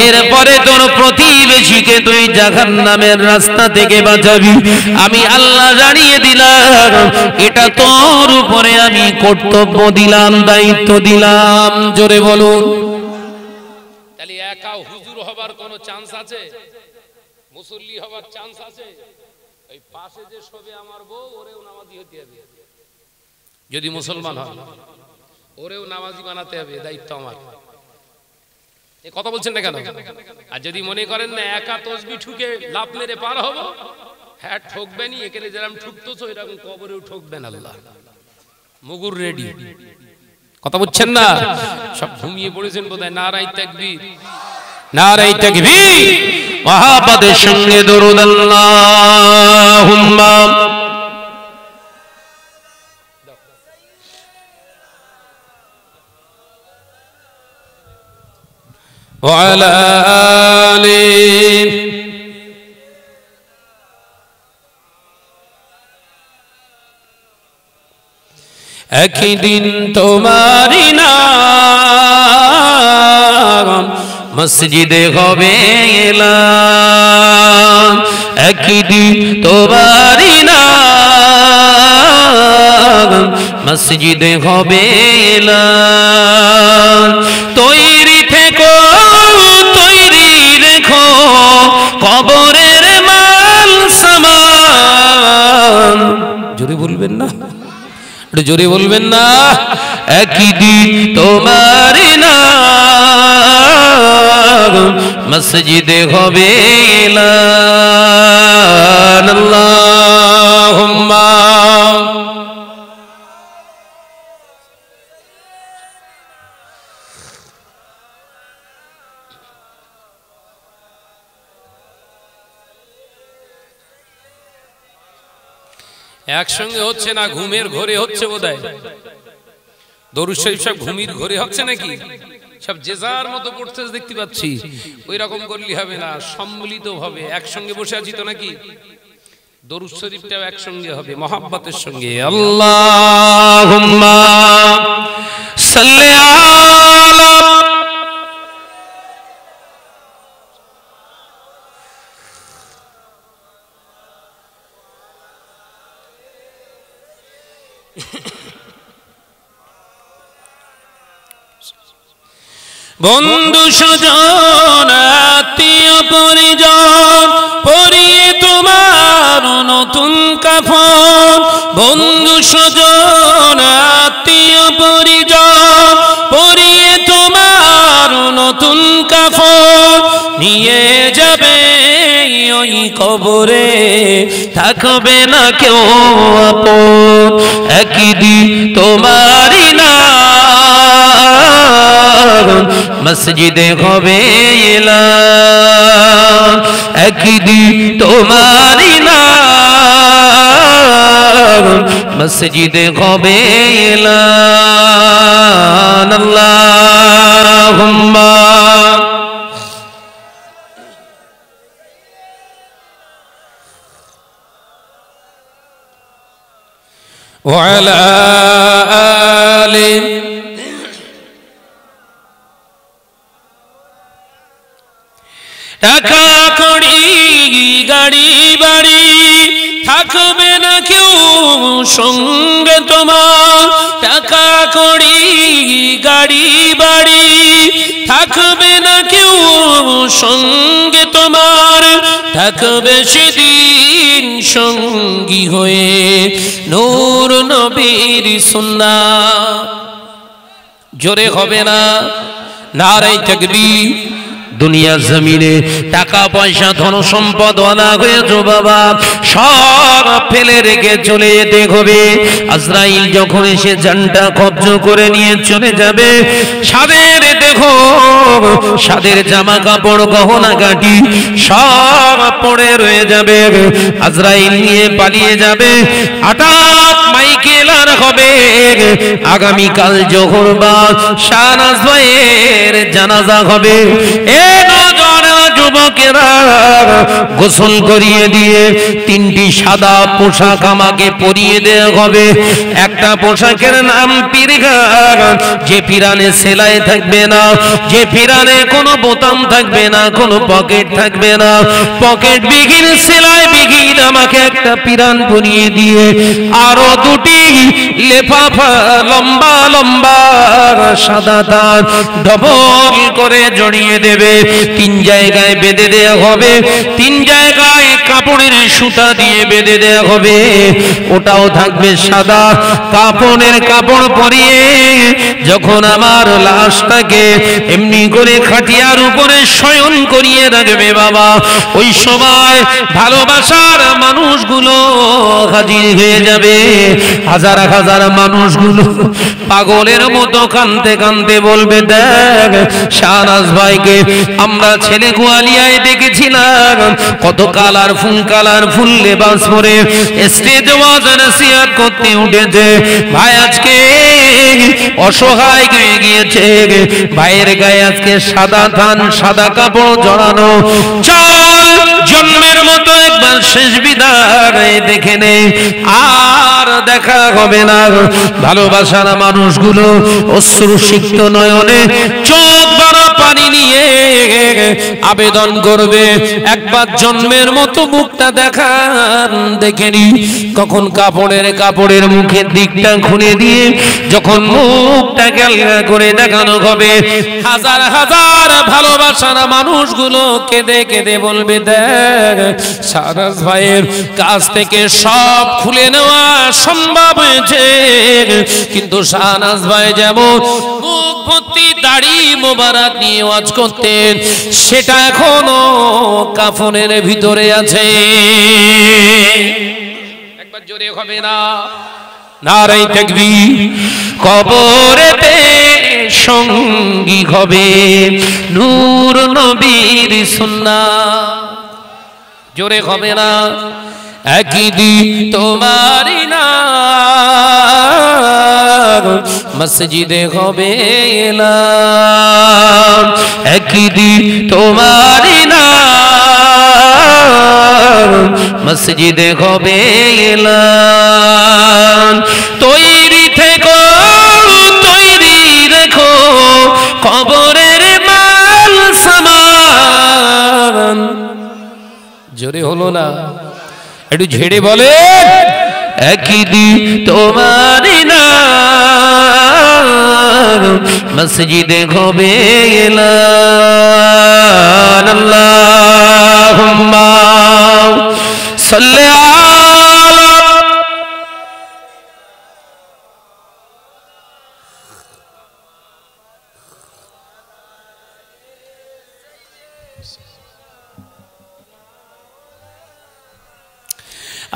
এরপরে তোর প্রতিবেশীকে তুই জাহান্নামের রাস্তা থেকে বাঁচাবি। আমি আল্লাহ জানিয়ে দিলাম, এটা তোর উপরে আমি কর্তব্য দিলাম, দায়িত্ব দিলাম। জোরে বলুন। তাহলে একা হুজুর হবার কোনো চান্স আছে? মুসল্লি হবার চান্স আছে? ওই পাশে যে শোবে আমার বউ, ওরেও নামাজি হতে হবে। যদি মুসলমান হয় ওরেও নামাজি বানাতে হবে, দায়িত্ব আমার। এই কথা বলছেন না কেন? আর যদি মনে করেন না একা তসবি ঠুকে লাভ মেরে পার হবো, হ্যাঁ ঠকবেনি, এখানে যেরকম ঠুকতেছো এরকম কবরেও ঠকবেন আল্লাহ। মুগুর রেডি। কথা বলছেন না? সব ঘুমিয়ে পড়েছেন বোধহয়। নারায়ে তাকবীর, নারায়ে তাকবীর, মহাপদের সঙ্গে দরুদ আল্লাহুম্মা। وعلى آله একদিন তোমারি নাম মসজিদে হবে এলান, একদিন তোমারি নাম মসজিদে হবে এলান। তৈরি থেকো তৈরি রেখো কবরের মাল সামান। জোরে বলবেন না, জোরে বলবেন না। একদিন তোমার নাম মসজিদে হবে এলান। আল্লাহুম্মা একসঙ্গে হচ্ছে না, ঘুমের ঘরে হচ্ছে বোধহয়। দরুদ শরীফ সব ঘুমের ঘরে হচ্ছে নাকি? সব যে যার মতো পড়তে দেখতে পাচ্ছি। ওই রকম করলে হবে না, সম্মিলিত ভাবে একসঙ্গে বসে আছি তো নাকি? দরুদ শরীফটাও একসঙ্গে হবে মহব্বতের সঙ্গে। আল্লাহুম্মা সাল্লি আলা বন্ধু স্বজন আত্মীয় পরিজন পরিয়ে তোমার নতুন কাফন, বন্ধু স্বজন আত্মীয় পরিজন পরিয়ে তোমার নতুন কাফন নিয়ে যাবে ওই কবরে, থাকবে না কেউ আপন। একদিন তোমারই নাম মসজিদে হবে এলান, একদিন তোমারই নাম মসজিদে হবে এলান। আল্লাহুম্মা وعلى آله টাকা কড়ি গাড়ি বাড়ি থাকবে না কেউ সঙ্গে তোমার, টাকা কড়ি গাড়ি বাড়ি থাকবে না কেউ সঙ্গে তোমার, থাকবে সেদিন সঙ্গী হয়ে নূর নবীর সুন্নাত। জোরে হবে না নারে তাকবীর। দুনিয়া জমিনে টাকা পয়সা ধন সম্পদ ওয়ালা হয়েছো বাবা, সব ফেলে রেখে চলে যেতে হবে। আজরাইল যখন এসে জানটা কবজ করে নিয়ে চলে যাবে, সাদের দেখো সাদের জামা কাপড় গহনা গাটি সব পড়ে রয়ে যাবে। আজরাইল নিয়ে পালিয়ে যাবে। হঠাৎ মাইকেল আর হবে আগামীকাল জোহরবাদ শাহনাজ ভাইয়ের জানাজা হবে। যুবকেরা গোসল করিয়ে দিয়ে তিনটি সাদা পোশাক আমাকে পরিয়ে দেওয়া হবে। একটা পোশাকের নাম পীরঘাট, যে পিরানে সেলাই থাকবে না, যে পিরানে কোনো বোতাম থাকবে না, কোনো পকেট থাকবে না, পকেট বিহীন সেলাই বিহীন আমাকে একটা পিরান পরিয়ে দিয়ে আরো দুটি লেফাফা লম্বা লম্বা সাদা তার ডবল করে জড়িয়ে দেবে। তিন জায়গায় বেঁধে দেওয়া হবে, তিন জায়গায় কাপড়ের সুতা দিয়ে বেঁধে দেওয়া হবে। ওটাও থাকবে সাদা কাপড়ের কাপড় পরিয়ে যখন আমার লাশটাকে এমনি করে খাটিয়ার উপরে শয়ন করিয়ে রাখবে বাবা, ওই সময় ভালোবাসার মানুষগুলো হাজির হয়ে যাবে। হাজার হাজার মানুষগুলো পাগলের মতো কাঁদতে কাঁদতে বলবে, দেখ শাহনাজ ভাইকে আমরা ছেলে গোয়ালিয়ায় দেখেছিলাম, কত কালারফুল কালারফুল লেবাস পরে স্টেজ ওয়াজ নসিহত করতে উঠেছে। ভাই আজকে অসহায় হয়ে গিয়েছে, ভাইয়ের গায়ে আজকে সাদা থান সাদা কাপড় জড়ানো। চল জন্মের মতো একবার শেষ বিদায় দেখে নে, আর দেখা হবে না। ভালোবাসার মানুষগুলো অশ্রুসিক্ত নয়নে চোখ ভরা পানি নিয়ে আবেদন করবে, একবার জন্মের মতো মুখটা দেখান দেখেনি। কখন কাপড়ের মুখের দিকটা খুলে দিয়ে যখন মুখটা ক্যালকা করে দেখানো হবে, হাজার হাজার ভালোবাসার মানুষগুলো কেঁদে কেঁদে বলবে, দেখ শাহনাজ ভাইয়ের কাছ থেকে সব খুলে নেওয়া সম্ভব হয়েছে, কিন্তু শাহনাজ ভাই যেমন মুখ ভর্তি দাড়ি মোবারক নিয়ে ওয়াজ করতেন, সেটা এখনো কাফনের ভিতরে আছে। একবার জোরে হবে না? নারে তাকবীর। কবরেতে সঙ্গী হবে নূর নবীর সুন্নাত। জোরে হবে না? একই দিন তোমারই নাম মসজিদে হবে এলাম, একই দিন তোমারই নাম মসজিদে হবে এলাম। তৈরি থেকো তৈরি রেখো কবরের মাল সামান। জোরে হলো না? একটু ঝেড়ে বলে, একই দিন তোমারই নাম মসজিদে হবে এলান। আল্লাহুম্মা সাল্লি আলা।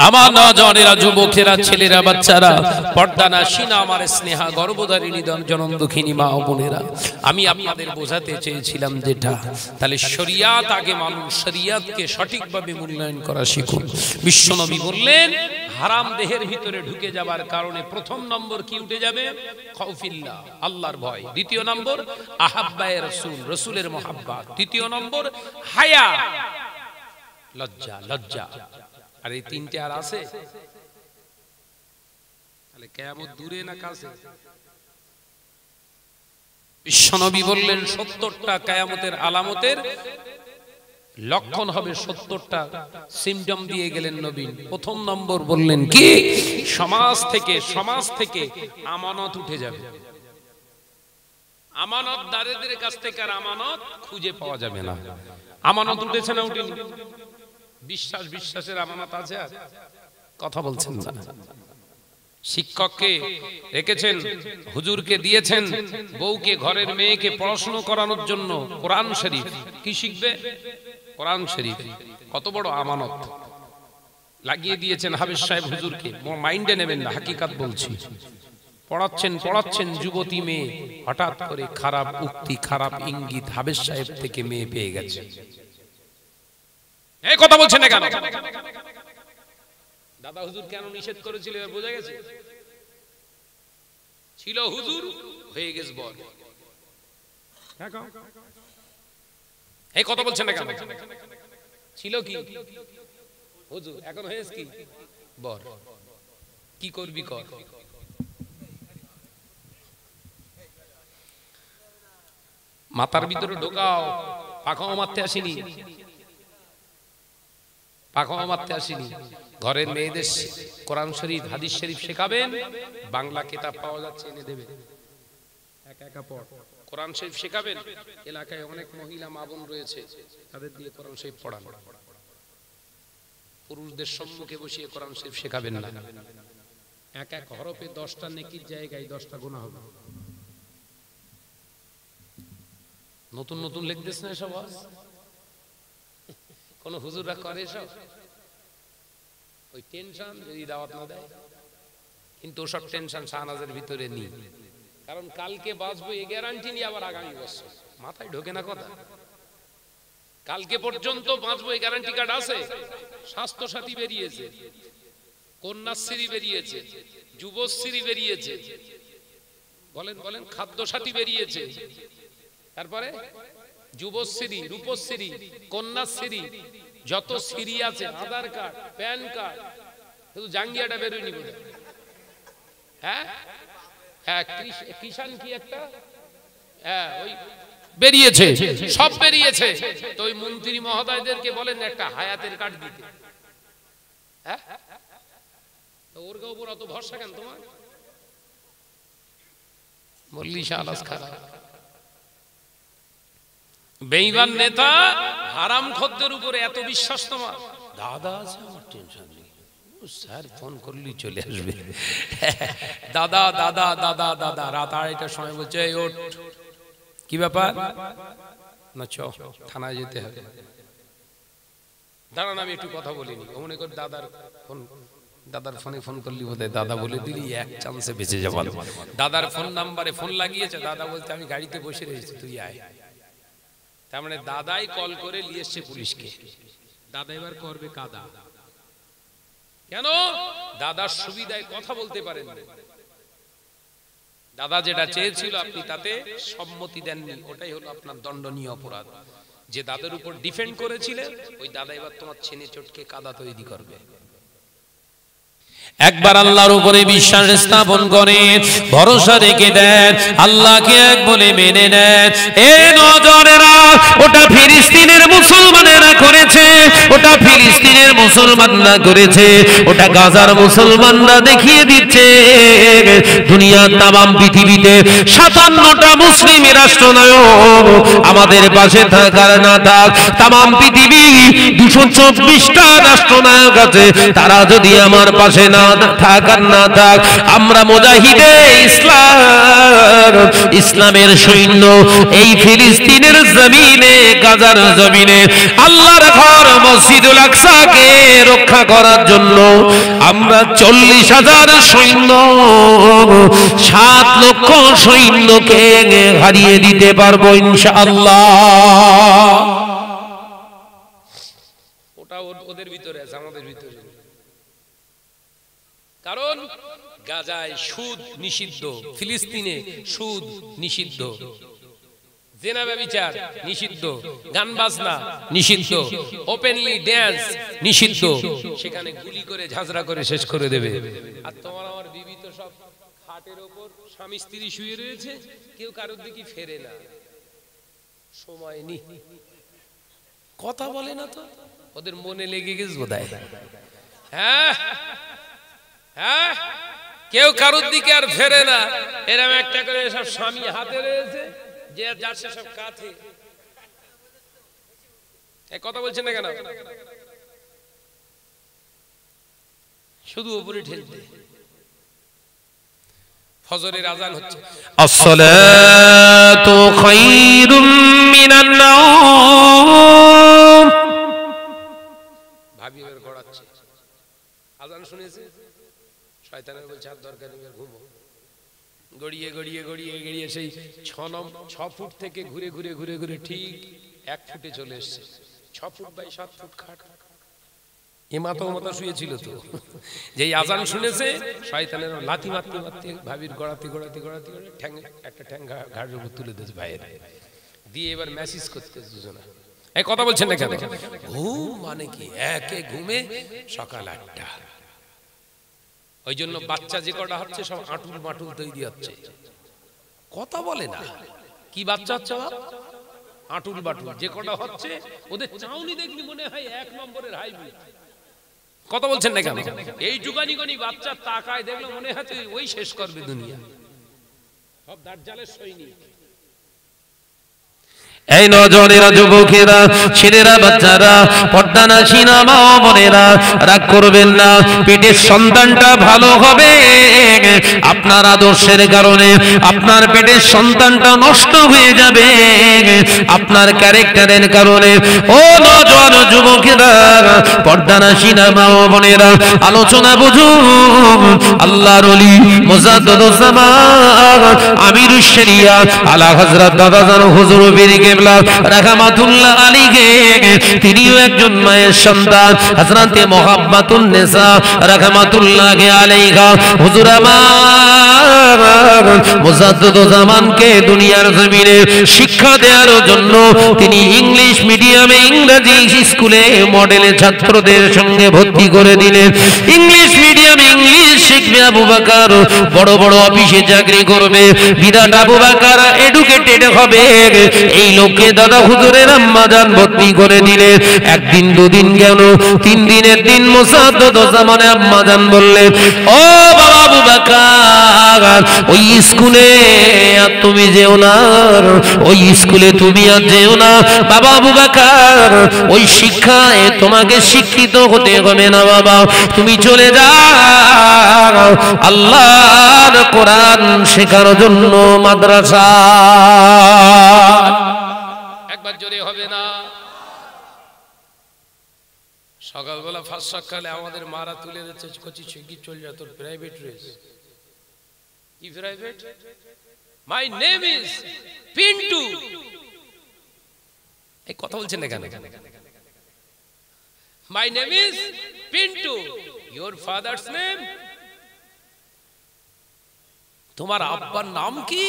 আমার নজনেরা, যুবকেরা, ছেলেরা, বাচ্চারা, পর্দা নাশিনা আমার স্নেহা গর্ভধারিণী জনম দুঃখিনী মা ও বোনেরা, আমি আপনাদের বোঝাতে চেয়েছিলাম যেটা, তাহলে শরিয়াত আগে মানুষ, শরিয়াতকে সঠিকভাবে মূল্যায়ন করা শিখুন। বিশ্বনবী বললেন হারাম দেহের ভিতরে ঢুকে যাবার কারণে প্রথম নম্বর কি উঠে যাবে? খাউফিল্লাহ, আল্লাহর ভয়। দ্বিতীয় নম্বর আহাব্বায়ে রাসূল, রাসূলের মহাব্বত। তৃতীয় নম্বর হায়া, লজ্জা, লজ্জা। আর এই তিনটে আর আছে, তাহলে কিয়ামত দূরে না কাছে? বিশ্বনবী বললেন 70টা কিয়ামতের আলামতের লক্ষণ হবে, 70টা সিম্পটম দিয়ে গেলেন নবী। প্রথম নম্বর বললেন কি? সমাজ থেকে আমানত উঠে যাবে। আমানতদারদের কাছ থেকে আর আমানত খুঁজে পাওয়া যাবে না। আমানত উঠেছে না উঠেনি? বিশ্বাসের আমানত আছে? আর কথা বলছেন না। শিক্ষককে রেখেছেন, হুজুরকে দিয়েছেন, বউকে, ঘরের মেয়েকে পড়াশোনা করানোর জন্য কোরআন শরীফ। কি শিখবে? কোরআন শরীফ। কত বড় আমানত লাগিয়ে দিয়েছেন হাফেজ সাহেব হুজুরকে। মাইন্ডে নেবেন না, হাকিকাত বলছি। পড়াচ্ছেন যুবতী মেয়ে, হঠাৎ করে খারাপ উক্তি, খারাপ ইঙ্গিত, হাফেজ সাহেব থেকে মেয়ে পেয়ে গেছে। এই কথা বলছেন না কেন? দাদা হুজুর কেন নিষেধ করেছিল এবার বোঝা গেছে? ছিল হুজুর, হয়ে গেছে বর। এই কথা বলছেন না কেন? ছিল কি হুজুর, এখন হয়েছে কি বর। কি করবি কর। মাথার ভিতরে ঢোকাও। পাখাও মারতে আসিনি, পাখাও মারতে আসিনি। ঘরের মেয়েদের কোরআন শরীফ, হাদিস শরীফ শেখাবেন। বাংলা কিতাব পাওয়া যাচ্ছে, এনে দেবেন, একা একা পড়। কোরআন শরীফ শেখাবেন। এলাকায় অনেক মহিলা মা বোন রয়েছে, তাদের দিয়ে কোরআন শরীফ পড়ান। পুরুষদের সম্মুখে বসিয়ে কোরআন শরীফ শেখাবেন না। এক এক হরফে 10টা নেকির জায়গায় 10টা গুনাহ হবে। নতুন নতুন লিখতেছ না এসব? কোন হুজুররা করে এসব? ওই টেনশন যদি দাওয়াত না দেয়, কিন্তু ওসব টেনশন শাহনাজের ভিতরে নেই। কারণ কালকে বাঁচবো এই গ্যারান্টি নিয়ে আবার আগামী বছর মাথায় ঢোকে না কথা। কালকে পর্যন্ত বাঁচবো এই গ্যারান্টি কার্ড আছে? স্বাস্থ্যসাথী বেরিয়েছে, কন্যাশ্রী বেরিয়েছে, যুবশ্রী বেরিয়েছে, বলেন বলেন, খাদ্যসাথী বেরিয়েছে, তারপরে যুবশ্রী, রূপশ্রী, কন্যাশ্রী, যত শ্রী আছে, আধার কার্ড, প্যান কার্ড, শুধু জাঙ্গিয়াটা বেরোয়নি বলে। হ্যাঁ হ্যাঁ, কিষান কি একটা, হ্যাঁ ওই বেরিয়েছে, সব বেরিয়েছে। তো ওই মন্ত্রী মহোদয়দেরকে বলেন একটা হায়াতের কার্ড দিতে। হ্যাঁ, তো ওর উপর অত ভরসা কেন তোমার? বললি শালাস খারাপ। বেঈমান নেতা হারামখোরদের উপরে এত বিশ্বাস তোমার? দাদা আছে, আমার টেনশন নেই, স্যার ফোন করলেই চলে আসবে। দাদা দাদা দাদা দাদা, রাত 2:30টার সময় বলছে এই ওঠ, কি ব্যাপার? না চ, থানায় যেতে হবে। দাঁড়ান আমি একটু কথা বলিনি, ও মনে কর দাদার ফোন, দাদার ফোনে ফোন করলি বোধহয় দাদা বলে দিলি এক চান্সে বেঁচে যাবো। দাদার ফোন নাম্বারে ফোন লাগিয়েছে, দাদা বলতে আমি গাড়িতে বসে রয়েছি, তুই আয়। তার মানে দাদাই কল করে নিয়ে এসছে পুলিশকে। দাদা এবার করবে কাদা, কেন? দাদার সুবিধায় কথা বলতে পারেন। দাদা যেটা চেয়েছিল আপনি তাতে সম্মতি দেননি, ওটাই হলো আপনার দণ্ডনীয় অপরাধ। যে দাদার উপর ডিফেন্ড করেছিলেন, ওই দাদা এবার তোমার ছেনে চটকে কাদা তৈরি করবে। একবার আল্লাহর উপরে বিশ্বাস স্থাপন করে ভরসা রেখে দেন, আল্লাহকে এক বলে মেনে নেন। এ নজরেরা, ওটা ফিলিস্তিনের মুসলমানেরা করেছে, ওটা ফিলিস্তিনের মুসলমানরা করেছে, ওটা গাজার মুসলমানরা দেখিয়ে দিচ্ছে দুনিয়ার তামাম পৃথিবীতে 57টা মুসলিম রাষ্ট্রনায়ক আমাদের পাশে থাকার না থাক, তামাম পৃথিবী 224টা রাষ্ট্রনায়ক আছে, তারা যদি আমার পাশে না থাকার না থাক, আমরা মুজাহিদে ইসলাম, ইসলামের সৈন্য এই ফিলিস্তিনের জমিনে, গাজার জমিনে আল্লাহর ঘর মসজিদুল আকসাকে রক্ষা করার জন্য আমরা 40,000 সৈন্য, 7 লক্ষ সৈন্যকে হারিয়ে দিতে পারবো ইনশাআল্লাহ। ওটা ওদের ভিতরে আছে, আমাদের ভিতরে। কারণ গাজায় সুদ নিষিদ্ধ, ফিলিস্তিনে সুদ নিষিদ্ধ, জেনা ব্যভিচার নিষিদ্ধ, গান বাজনা নিষিদ্ধ, ওপেনলি ড্যান্স নিষিদ্ধ। সেখানে গুলি করে ঝাঁঝরা করে শেষ করে দেবে। আর তোমার আমার বিবি তো সব খাটের ওপর স্বামী স্ত্রী শুয়ে রয়েছে, কেউ কারোর দিকে ফেরে না, সময় নেই, কথা বলে না, তো ওদের মনে লেগে গেছে বোধহয়। হ্যাঁ হ্যাঁ, কেউ কারোর দিকে আর ফেরে না, এরকম একটা করে সব স্বামী হাতে রয়েছে, যে যাচ্ছে সব কাঁথে। কথা বলছেন না কেন? শুধু উপরে ঠেলতে। ফজরের আজান হচ্ছে, আসসালাতু খায়রুম মিনান নাওম। ভাবি এবার গড়াচ্ছে, আজান শুনেছে, শয়তানের বলছে আর দরকার নেই, ঘুমো। গড়িয়ে গড়িয়ে গড়িয়ে গড়িয়ে সেই 6 ফুট থেকে ঘুরে ঘুরে ঘুরে ঘুরে ঠিক 1 ফুটে চলে এসছে। 6 ফুট বাই 7 ফুট খাট, এ মাথা মাথা শুয়েছিল। তো যেই আজান শুনেছে, শয়তানের লাথি মারতে মারতে ভাবির গড়াতে গড়াতে গড়াতে ঠ্যাং, একটা ঠ্যাং ঘাড়ের উপর তুলে দিয়েছে ভাইয়ের, দিয়ে এবার মেসেজ করতে দুজনা। এই কথা বলছেন না কেন? ঘুম মানে কি? একে ঘুমে সকাল 8টা। ওই জন্য বাচ্চা যে কটা হচ্ছে সব আটুল মাটুল তৈরি হচ্ছে, কথা বলে না। কি বাচ্চা হচ্ছে? আটুল বাটুল যে কটা হচ্ছে, ওদের চাউনি দেখলি মনে হয় 1 নম্বরের হাইব্রিড। কথা বলছেন না কেন? এই যুগানি গনি বাচ্চা তাকায় দেখলে মনে হয় ওই শেষ করবে দুনিয়া, সব দাজ্জালের সৈনিক। এই নজরেরা, যুবকেরা, ছেলেরা, বাচ্চারা, পর্দা নাসিনা মা বোনেরা, রাগ করবেন না। পেটের সন্তানটা ভালো হবে, আপনার আদর্শের কারণে আপনার পেটের সন্তানটা নষ্ট হয়ে যাবে, আপনার ক্যারেক্টারের কারণে। ও নজর যুবকেরা, পর্দা নাসিনা মা বোনেরা, আলোচনা বুঝুন। আল্লাহর ওলি মুজাদ্দিদুজ জামান আমিরুশ শরিয়াত আলা হযরত দাদা জান হুজুর পীর দেখলাম রাহমাতুল্লাহ আলাইহি তিনিও একজন মায়ের সন্তান হযরতে মুহাম্মাতুন নেসা রাহমাতুল্লাহ আলাইহা। হুজুর আমার মুজাদ্দিদ জামানকে দুনিয়ার জমিনে শিক্ষা দেওয়ার জন্য তিনি ইংলিশ মিডিয়ামে ইংরেজি স্কুলে মডেলে ছাত্রদের সঙ্গে ভর্তি করে দিলেন। ইংলিশ মিডিয়ামে ইংলিশ শিখবে আবু বকর, বড় বড় অফিসে চাকরি করবে, বিরাট আবু বকর এডুকেটেড হবে। এই লোককে দাদা হুজুরের আম্মা জান ভর্তি করে দিলেন। একদিন দুদিন গেল, 3 দিনের দিন মুজাদ্দিদ জামানে আম্মা জান বললেন, ও বাবা আবু বকর, ওই স্কুলে আর তুমি যেও না, ওই স্কুলে তুমি আর যেও না বাবা আবু বকর, ওই শিক্ষায় তোমাকে শিক্ষিত হতে হবে না বাবা, তুমি চলে যাও আল্লাহর কোরআন শেখার জন্য মাদ্রাসা। একবার জোরে হবে না? সকালবেলা ফার্স্ট সকালে আমাদের মারা তুলে দিচ্ছে, কচি কি চল যা তোর প্রাইভেট রেস। কি private? My name is Pintu. এই কথা বলছেন না কেন? My name is Pintu. Your father's name? তোমার আব্বার নাম কি?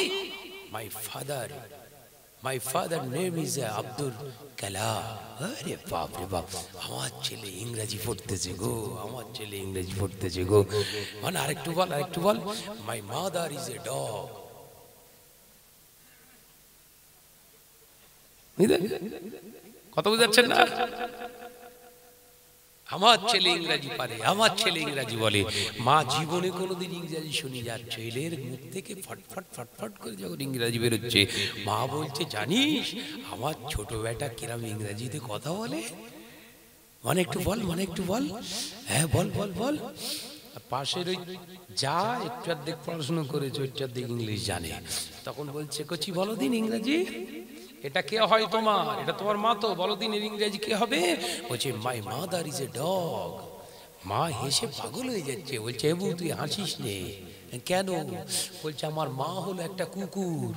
My father name is Abdul Kalam. আরে বাপ রে বাপ, আমার ছেলে ইংরেজি পড়তেছে গো, আমার ছেলে ইংরেজি পড়তেছে গো। মানে আরেকটু বল। My mother is a dog. কথা বুঝাচ্ছেন না? আমার ছেলে ইংরেজি পারে, আমার ছেলে ইংরেজি বলে। মা জীবনে কোনোদিন ইংরেজি শুনি, যার ছেলের মুখ থেকে ফটফট ফটফট করে যখন ইংরেজি বেরোচ্ছে, মা বলছে জানিস আমার ছোট বেটা কিরম ইংরেজিতে কথা বলে? মানে একটু বল। হ্যাঁ বল। পাশের ওই যা একটু অর্ধেক পড়াশোনা করেছে, একটু অর্ধেক ইংলিশ জানে, তখন বলছে কচি বলো দিন ইংরেজি। এটা কে হয় তোমার? এটা তোমার মা তো, বলো দিন ইংরেজি কে হবে? বলছে মাই মাদার ইজ এ ডগ। মা হেসে পাগল হয়ে যাচ্ছে, বলছে এবু তুই হাসিস নে কেন? বলছে আমার মা হলো একটা কুকুর।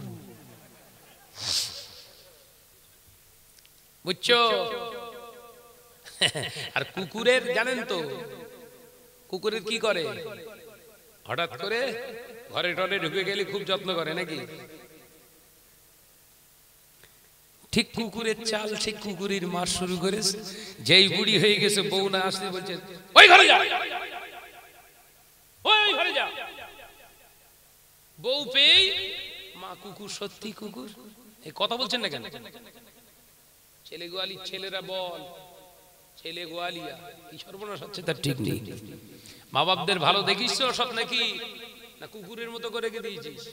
বুঝছো? আর কুকুরের জানেন তো কুকুরের কি করে? হঠাৎ করে ঘরে টরে ঢুকে গেলে খুব যত্ন করে নাকি? ঠিক কুকুরের চাল ঠিক কুকুরের মার শুরু করেছে। যেই বুড়ি হয়ে গেছে, বউ না আসতে বলছে ওই ঘরে যা, ওই ঘরে যা। বউ পেয়ে মা কুকুর, সত্যি কুকুর। এই কথা বলছেন না কেন? ছেলে গোয়ালি, ছেলেরা বল ছেলে গোয়ালিয়া। কি সর্বনাশ হচ্ছে তার ঠিক নেই। মা বাপদের ভালো দেখিস সব নাকি, না কুকুরের মতো করে রেখে দিয়েছিস?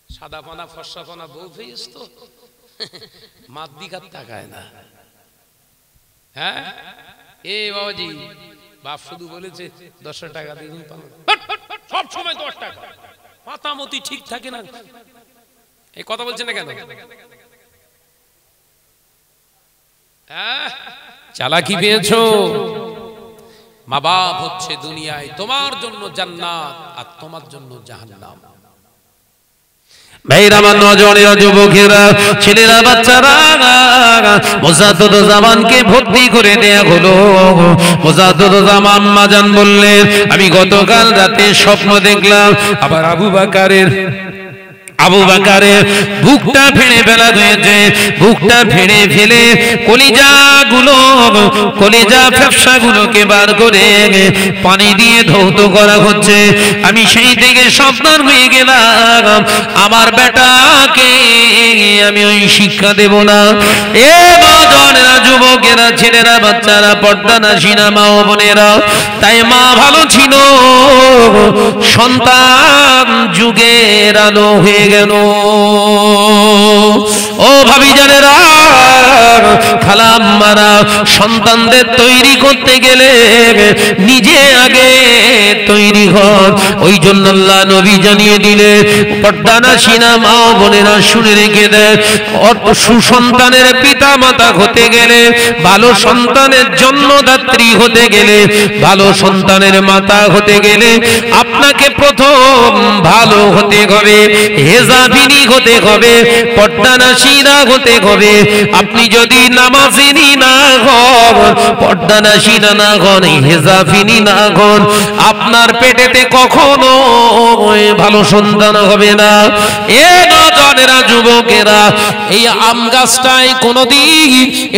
সাদা পানা ফর্সা পানা বউ পেয়েছ তো, মাত দিকার তাকায় না। হ্যাঁ এ বাবাজি, বাপ শুধু বলেছে 10 টাকা দিয়ে সব সময় 10 টাকা, মাতামতি ঠিক থাকে না। এই কথা বলছেন না কেন? চালাকি পেয়েছো? মা বাপ হচ্ছে দুনিয়ায় তোমার জন্য জান্নাত আর তোমার জন্য জাহান্নাম। ভাইরা, আমার নজরেরা, যুবকেরা, ছেলেরা, বাচ্চারা, মুজাদ্দিদ জামানকে ভর্তি করে দেয়া হলো। মুজাদ্দিদ জামান আম্মা জান বললেন, আমি গতকাল রাতে স্বপ্ন দেখলাম আবার আবু বকরের বুকটা ফেড়ে ফেলা হয়েছে। বুকটা ফেড়ে ফেলে কলিজা ফ্যাপসাগুলোকে বার করে পানি দিয়ে ধৌত করা হচ্ছে। আমি সেই থেকে সাবধান হয়ে গেলাম, আমার বেটাকে আমি ওই শিক্ষা দেব না। এ বাজানেরা, যুবকেরা, ছেলেরা, বাচ্চারা, পর্দানাসীনা মা ও বোনেরা, তাই মা ভালো ছিল, সন্তান যুগের আলো হয়ে গেল। ও ভাবি জানেরা, খালাম্মারা, সন্তানদের তৈরি করতে গেলে নিজে আগে তৈরি হন। ওই জন্য আল্লাহ নবী জানিয়ে দিলেন, পর্দানাশীনা মা ও বোনেরা শুনে রেখে দেন, সুসন্তানের পিতা মাতা হতে গেলে, ভালো সন্তানের জন্মদাত্রী হতে গেলে, ভালো সন্তানের মাতা হতে গেলে আপনাকে প্রথম ভালো হতে হবে, হেজাবিনী হতে হবে, পর্দানাশীনা হতে হবে। আপনি যদি নামাজিনী না হন, পর্দানাশীনা না হন, হেজাবিনী না হন, আপনার পেটেতে কখনো ভালো সন্তান হবে না। এ নজনেরা, যুবকেরা, এই আম গাছটায় কোনদিন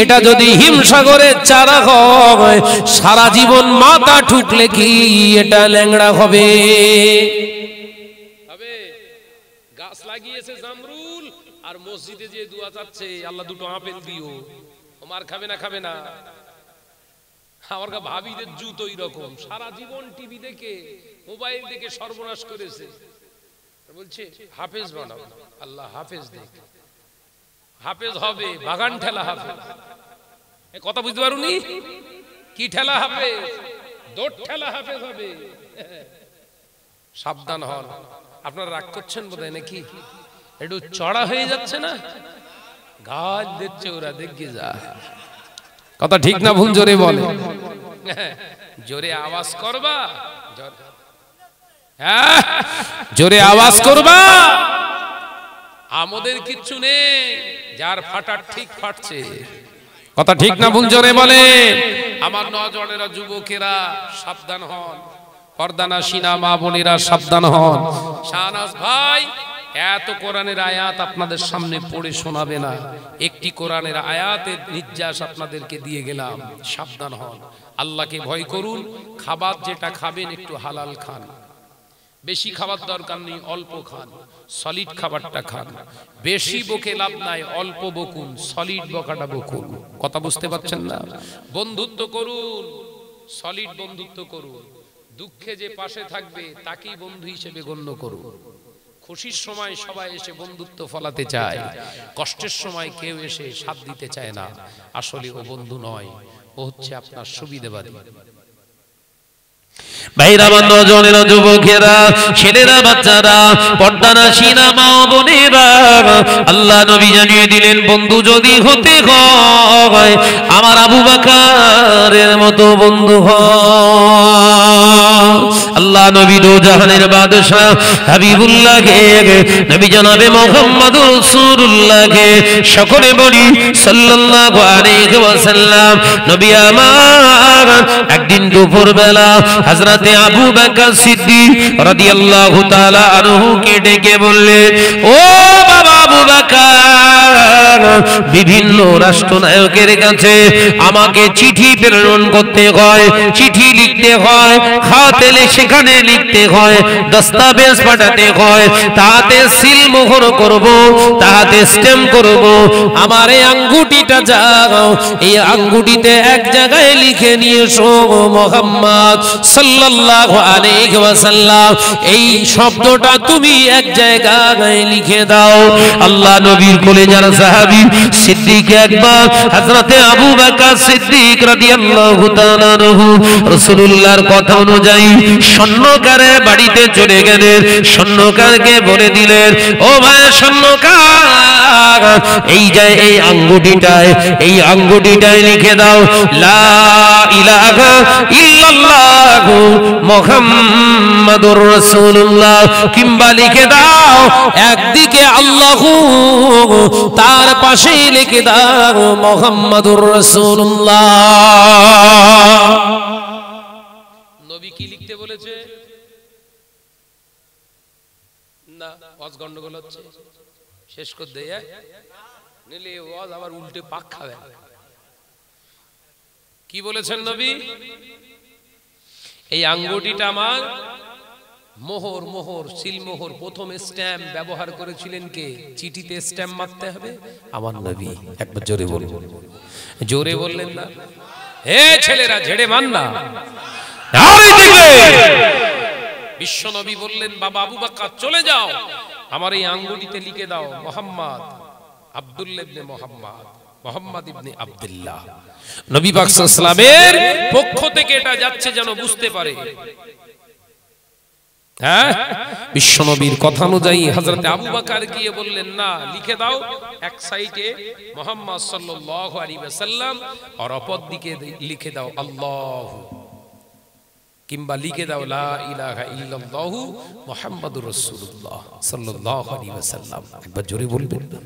এটা যদি হিমসাগরের চারা হয়, সারা জীবন মাথা ঠুকলে কি এটা ল্যাংড়া হবে? গাছ লাগিয়েছে জামরুল আর মসজিদে যে দোয়া চাচ্ছে, আল্লাহ দুটো আপেল দিও, মার খাবে না, খাবে না। আমার ভাবিদের জুতো এরকম, সারা জীবন টিভি দেখে, মোবাইল দেখে সর্বনাশ করেছে। বলছে হাফেজ বানাও, আল্লাহ হাফেজ দেখ, হাফেজ হবে, বাগান ঠেলা হাফেজ। কথা বুঝতে পারুনি? কি ঠেলা হাফেজ? দৌড় ঠেলা হাফেজ হবে। সাবধান হন। আপনারা রাগ করছেন বোধহয় নাকি? একটু চড়া হয়ে যাচ্ছে না? গাছ দিচ্ছে ওরা, দেখে যা। কথা ঠিক না ভুল? জোরে বলে, জোরে আওয়াজ করবা, জোরে আওয়াজ করবা। আমাদের কিচ্ছু নেই, যার ফাটার ঠিক ফাটছে। কথা ঠিক না ভুল? জোরে বলে। আমার নজনেরা, যুবকেরা সাবধান হন, পর্দানাশীনা মা বোনেরা সাবধান হন। শাহনাজ ভাই এত কোরআনের আয়াত আপনাদের সামনে পড়ে শোনাবে না, একটি কোরআনের আয়াতের নির্যাস আপনাদেরকে দিয়ে গেলাম। সাবধান হন, আল্লাহকে ভয় করুন। খাবার যেটা খাবেন একটু হালাল খান, বেশি খাবার দরকার নেই, অল্প খান, সলিড খাবারটা খান। বেশি বকে লাভ নাই, অল্প বকুন, সলিড বকাটা বকুন। কথা বুঝতে পারছেন না? বন্ধুত্ব করুন, সলিড বন্ধুত্ব করুন। দুঃখে যে পাশে থাকবে তাকেই বন্ধু হিসেবে গণ্য করুন। খুশির সময় সবাই এসে বন্ধুত্ব ফলাতে চায়, কষ্টের সময় কেউ এসে সাথ দিতে চায় না। আসলে ও বন্ধু নয়, ও হচ্ছে আপনার সুবিধাবাদী। ভাইরা, নজনেরা, যুবকেরা, ছেলেরা, বাচ্চারা, পর্দানাশীনা মা বোনেরা, আল্লাহ নবী জানিয়ে দিলেন, বন্ধু যদি হতে হয় আমার আবু বকরের মতো বন্ধু হয়। আল্লাহ নবী দো জাহানের বাদশা হাবিবুল্লাহকে, নবী জনাবে মুহাম্মদুর রাসূলুল্লাহকে সকলে বলি সাল্লাল্লাহু আলাইহি ওয়াসাল্লাম। নবী আমার একদিন দুপুর বেলা হযরতে আবু বকর সিদ্দিক রাদিয়াল্লাহু তাআলা আনহু কে ডেকে বললেন, ও বাবা আবু বকর, বিভিন্ন রাষ্ট্রনায়কের কাছে আমাকে চিঠি প্রেরণ করতে হয়, চিঠি লিখতে হয়, খাতে সেখানে লিখতে হয়, দস্তাবেজ পাঠাতে হয়, তাতে সিল মোহর করব, তাতে স্ট্যাম্প করব। আমার এই আঙ্গুটিটা যাও, এই আঙ্গুটিতে এক জায়গায় লিখে নিয়ে এসো মুহাম্মদ সাল্লাল্লাহু আলাইহি ওয়াসাল্লাম, এই শব্দটা তুমি এক জায়গায় লিখে দাও। আল্লাহ নবীর কলেজার সাহাবী সিদ্দিক একবার হযরতে আবু বকর সিদ্দিক রাদিয়াল্লাহু তাআলা আনহু রাসূলুল্লাহর কথা অনুযায়ী স্বর্ণকারে বাড়িতে চলে গেলেন। স্বর্ণকারকে বলে দিলেন, ও ভাই স্বর্ণকার, এই আঙ্গুটিটায়, এই আঙ্গুটিটায় লিখে দাও লা ইলাহা ইল্লাল্লাহু মুহাম্মাদুর রাসূলুল্লাহ, কিংবা লিখে দাও একদিকে আল্লাহু, তার পাশে লিখে দাও মুহাম্মাদুর রাসূলুল্লাহ। নবী কি লিখতে বলেছে? না, ওয়াজ গন্ডগোল হচ্ছে, শেষ করে দেয়, নিলে ওয়াজ আবার উল্টে পাক খাবে। কি বলেছেন নবী? এই আঙ্গুটিটা আমার মোহর, মোহর, সিলমোহর। প্রথম স্ট্যাম্প ব্যবহার করেছিলেন কে? চিঠিতে স্ট্যাম্প মারতে হবে আমার নবী। একবার জোরে বলুন। জোরে বললেন না? হে ছেলেরা, ঝেড়ে মান না। বিশ্ব নবী বললেন, বাবা আবু বকর চলে যাও, আমার এই আঙ্গুটিতে লিখে দাও মোহাম্মদ, আব্দুল্লাহ ইবনে মুহাম্মদ, মুহাম্মদ ইবনে আব্দুল্লাহ। নবী পাক সাল্লাল্লাহু আলাইহি ওয়াসাল্লামের পক্ষ থেকে এটা যাচ্ছে যেন বুঝতে পারে। হ্যাঁ, বিশ্বনবীর কথা অনুযায়ী হযরত আবু বকর গিয়ে বললেন, না লিখে দাও এক সাইডে মুহাম্মদ সাল্লাল্লাহু আলাইহি ওয়াসাল্লাম আর অপর দিকে লিখে দাও আল্লাহ, কিংবা লিখে দাও লা ইলাহা ইল্লাল্লাহু মুহাম্মাদুর রাসূলুল্লাহ সাল্লাল্লাহু আলাইহি ওয়াসাল্লাম। একবার জোরে বলবেন না?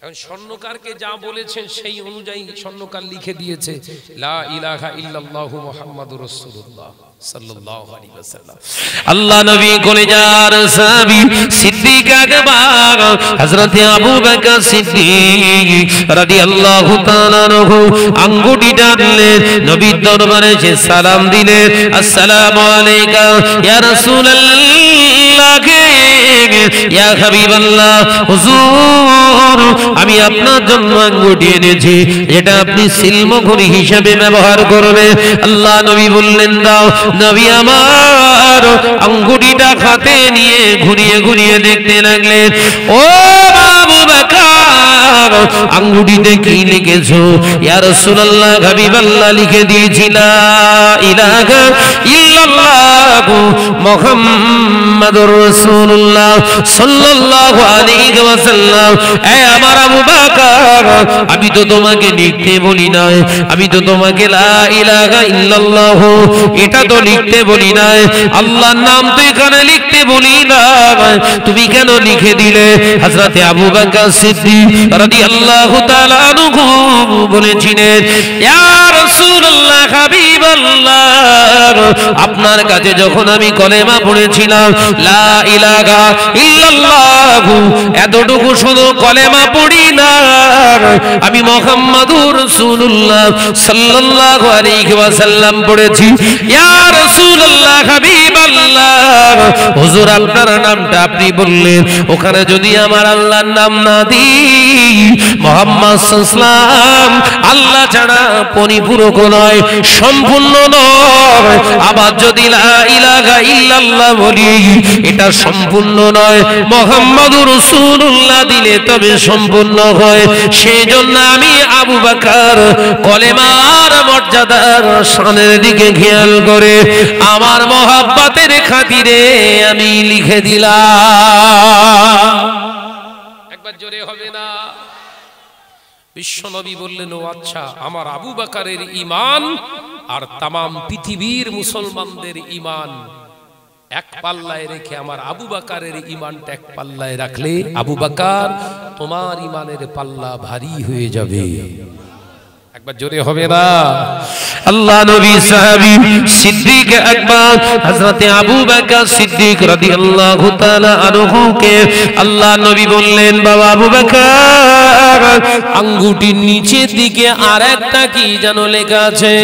এখন স্বর্ণকারকে যা বলেছেন সেই অনুযায়ী স্বর্ণকার লিখে দিয়েছে লা ইলাহা ইল্লাল্লাহু মুহাম্মাদুর রাসূলুল্লাহ সাল্লাল্লাহু আলাইহি ওয়াসাল্লাম। আল্লাহ নবী কলিজার সাহাবী সিদ্দিক আকবর হযরত আবু বকর সিদ্দিক রাদিয়াল্লাহু তাআলা আনহু আঙ্গুটিটা দিলেন, নবীর দরবারে এসে সালাম দিলেন, আসসালামু আলাইকা ইয়া রাসূলুল্লাহ, ইয়া হাবিবাল্লাহ, হুজুর আমি আপনার জন্য আঙ্গুটি এনেছি, যেটা আপনি সিলমোহরি হিসেবে ব্যবহার করবেন। আল্লাহ নবী বললেন দাও। নবী আমার আঙ্গুটিটা হাতে নিয়ে ঘুরিয়ে ঘুরিয়ে দেখতে লাগলেন। ও আবু বকর, আঙ্গুটিতে কি লিখেছো? ইয়া রাসূলুল্লাহ, হাবিবাল্লাহ লিখে দিয়েছি লা ইলাহা ইল্লাল্লাহু মুহাম্মাদুর রাসূলুল্লাহ সাল্লাল্লাহু আলাইহি ওয়াসাল্লাম। এ আমার আবু বকর, আমি তো তোমাকে লিখতে বলি নাই, আমি তো তোমাকে লা ইলাহা ইল্লাল্লাহ এটা তো লিখতে বলি নাই, আল্লাহর নাম তো এখানে লিখতে বলি না, তুমি কেন লিখে দিলে? হযরত আবু বকর সিদ্দিক রাদিয়াল্লাহু তাআলা আনহু বলেছিলেন, ইয়া রাসূলুল্লাহ, হাবিবাল্লাহ, আপনার কাছে যখন আমি কলেমা পড়েছিলাম লা ইলাহা ইল্লাল্লাহ, এতটুকু শুধু কলেমা পড়ি না, আমি মুহাম্মাদুর রাসূলুল্লাহ সাল্লাল্লাহু আলাইহি ওয়াসাল্লাম পড়েছি। ইয়া রাসূলুল্লাহ, হাবিবাল্লাহ, হুজুর আপনার নামটা আপনি বললেন, ওখানে যদি আমার আল্লাহর নাম না দিই, মুহাম্মদ সাল্লাল্লাহু আলাইহি ওয়াসাল্লাম আল্লাহ ছাড়া পরিপূরক নয়, সম্পূর্ণ নয়। আবার যদি লা ইলাহা ইল্লাল্লাহ বলি, এটা সম্পূর্ণ নয়, মুহাম্মাদুর রাসূলুল্লাহ দিলে তবে সম্পূর্ণ হয়। সেই জন্য আমি আবু বকর কলেমার মর্যাদার শানের দিকে খেয়াল করে আমার মহব্বতের খাতিরে আমি লিখে দিলাম। একবার জোরে হবে না? বিশ্বনবী বললেন, ও আচ্ছা, আমার আবু বকরের ঈমান আর তামাম পৃথিবীর মুসলমানদের ঈমান এক পাল্লায় রেখে আমার আবু বকরের ঈমানটা এক পাল্লায় রাখলে আবু বকর তোমার ঈমানের পাল্লা ভারী হয়ে যাবে। একবার জোরে হবে না? আল্লাহ নবী সাহাবী সিদ্দিক আকবর হযরত আবু বকর সিদ্দিক রাদিয়াল্লাহু তাআলা আনহুকে আল্লাহ নবী বললেন, বাবা আবু বকর, আঙ্গুটির নিচের দিকে আরেকটা কি যেন লেখা আছে।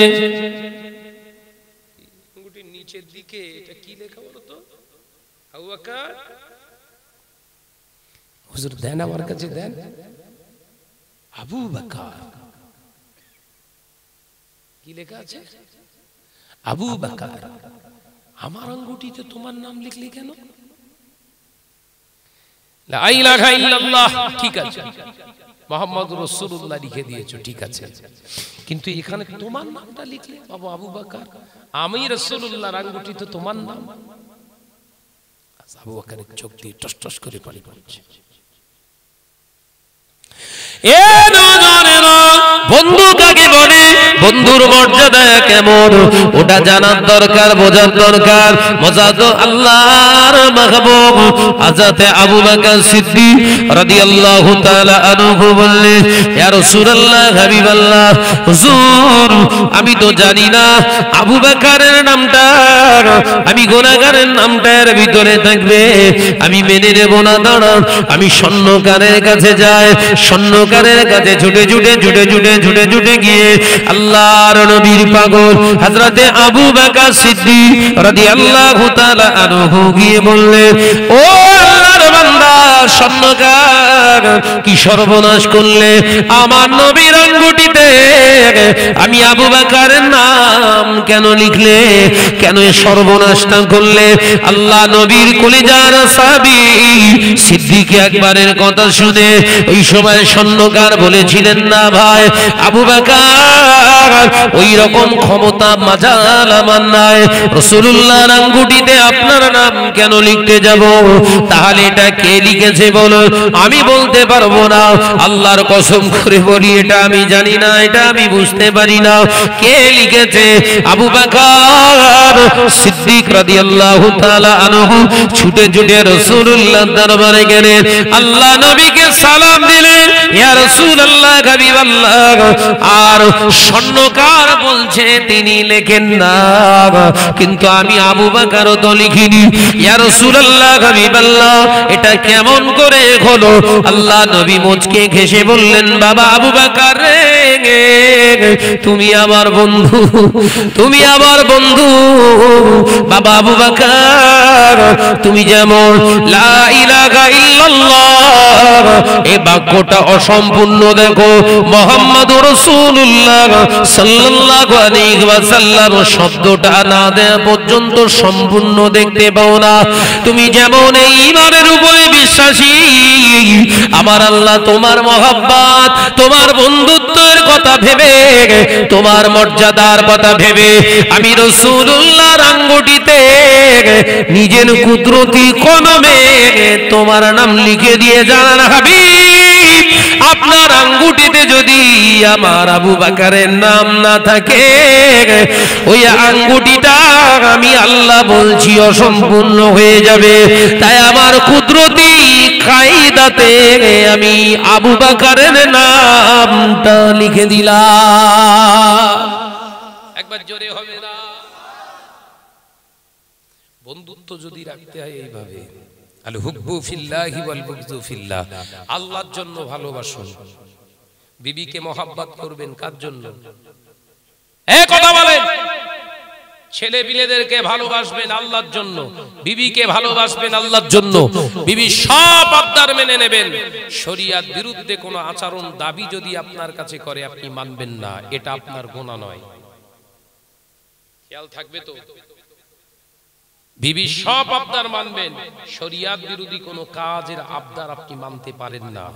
আঙ্গুটির নিচের দিকে এটা কি লেখা বলো তো? আবু বকর, হুজুর দেন আমার কাছে দেন। আবু বকর কি লেখা আছে? আবু বকর, আমার আঙ্গুটিতে তোমার নাম লিখলে কেন? লা ইলাহা ইল্লাল্লাহ, ঠিক আছে, মুহাম্মাদুর রাসূলুল্লাহ লিখে দিয়েছো, ঠিক আছে, কিন্তু এখানে তোমার নামটা লিখলে বাবা আবু বকর, আমি রাসূলুল্লাহর আঙ্গুটিতে তোমার নাম। আবু বকরের চোখ দিয়ে টস টস করে পানি পড়ছে। বন্ধু কাকে বলে, বন্ধুর মর্যাদা কেমন, ওটা জানার দরকার, বোঝার দরকার। মজাদ আল্লাহর মাহবুব হযরত আবু বকর সিদ্দিক রাদিয়াল্লাহু তাআলা আনহু বললেন, ইয়া রাসূলুল্লাহ, হাবিবাল্লাহ, হুজুর আমি তো জানি না আবু বকরের নামটা আমি গুনাহগারের নামটার ভিতরে থাকবে, আমি মেনে নেব না। দাঁড়ান, আমি স্বর্ণকারের কাছে যাই, স্বর্ণকারের কাছে ছুটে ছুটে ছুটে ছুটে ছুটে ছুটে গিয়ে আল্লাহর নবীর পাগল হযরত আবু বকর সিদ্দিক রাদিয়াল্লাহু তাআলা আনহু গিয়ে বললেন, ও আল্লাহর বান্দা, স্বর্ণকার কি সর্বনাশ করলে আমার নবীর আঙ্গুটিতে আমি আবু বকরের নাম কেন লিখলে, কেন এই সর্বনাশটা করলে? আল্লাহ নবীর কলিজার সাহাবী সিদ্দিক আকবরের কথা শুনে ওই সময় স্বর্ণকার বলেছিলেন, না ভাই আবু বকর ওই রকম ক্ষমতা মাজাল আমার নাই, রাসূলুল্লাহর আঙ্গুটিতে আপনার নাম কেন লিখতে যাব? তাহলে এটা কে লিখেছে বলো? আমি বলতে পারবো না, আল্লাহর কসম করে বলি এটা আমি জানি না, এটা আমি বুঝতে পারি না কে লিখেছে। আবু বকর সিদ্দিক রাদিয়াল্লাহু তাআলা আনহু ছুটে ছুটে রাসূলুল্লাহর দরবারে গেলেন, আল্লাহ নবীকে সালাম দিলেন, ইয়া রাসূলুল্লাহ হাবিবাল্লাহ। আর স্বর্ণকার বলছে তিনি লেখেন না, কিন্তু আমি আবু বকর তো লিখিনি। ইয়া রাসূলুল্লাহ হাবিবাল্লাহ এটা কেমন করে হলো? আল্লাহ নবী মুচকে হেসে বললেন, বাবা আবু বকর রে, তুমি আমার বন্ধু, তুমি আমার বন্ধু। বাবা আবু বকর তুমি যেমন লা ইলাহা ইল্লাল্লাহ এই বাক্যটা অসম্পূর্ণ দেখো, মুহাম্মাদুর রাসূলুল্লাহ সাল্লাল্লাহু আলাইহি ওয়াসাল্লাম শব্দটা না দেয়া পর্যন্ত সম্পূর্ণ দেখতে পাও না। তুমি যেমন এই ঈমানের উপরে বিশ্বাসী, আমার আল্লাহ তোমার মহব্বত, তোমার বন্ধুত্বের কথা ভেবে, তোমার মর্যাদার কথা ভেবে আমি রাসূলুল্লাহর আঙ্গুটিতে নিজের কুদরতি কলমে তোমার নাম লিখে দিয়ে জানান হাবিব, আপনার আঙ্গুটিতে যদি আমার আবু বকরের নাম না থাকে ওই আঙ্গুটিটা আমি আল্লাহ বলছি অসম্পূর্ণ হয়ে যাবে। তাই আমার কুদরতি কায়দাতে আমি আবু বকরের নামটা লিখে দিলাম। একবার জোরে হবে না? বন্ধুত্ব যদি রাখতে হয় এইভাবে, আল হুব্বু ফিল্লাহি ওয়াল বুগযু ফিল্লাহ, আল্লাহর জন্য ভালোবাসুন। বিবিকে মহব্বত করবেন কার জন্য? এই কথা বলেন। ছেলে বিলেদেরকে ভালোবাসবেন আল্লাহর জন্য, বিবিকে ভালোবাসবেন আল্লাহর জন্য। বিবি সব আবদার মেনে নেবেন। শরিয়াত বিরুদ্ধে কোনো আচরণ দাবি যদি আপনার কাছে করে আপনি মানবেন না, এটা আপনার গুনাহ নয়। খেয়াল থাকবে তো? বিবি সব আবদার মানবেন, শরিয়াত বিরোধী কোনো কাজের আবদার আপনি মানতে পারেন না।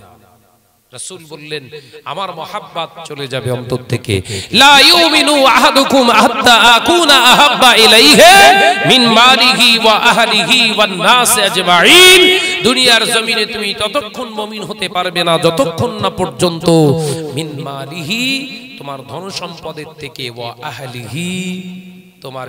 রাসূল বললেন আমার মহব্বত চলে যাবে অন্তর থেকে। লা ইউমিনু আহাদুকুম হাত্তা আকুনা আহাব্বা ইলাইহি মিন মালিহি ওয়া আহলিহি ওয়ান নাস আজমাইন। দুনিয়ার জমিনে তুমি ততক্ষণ মুমিন হতে পারবে না যতক্ষণ না পর্যন্ত মিন মালিহি তোমার ধন সম্পদের থেকে, ওয়া আহলিহি তোমার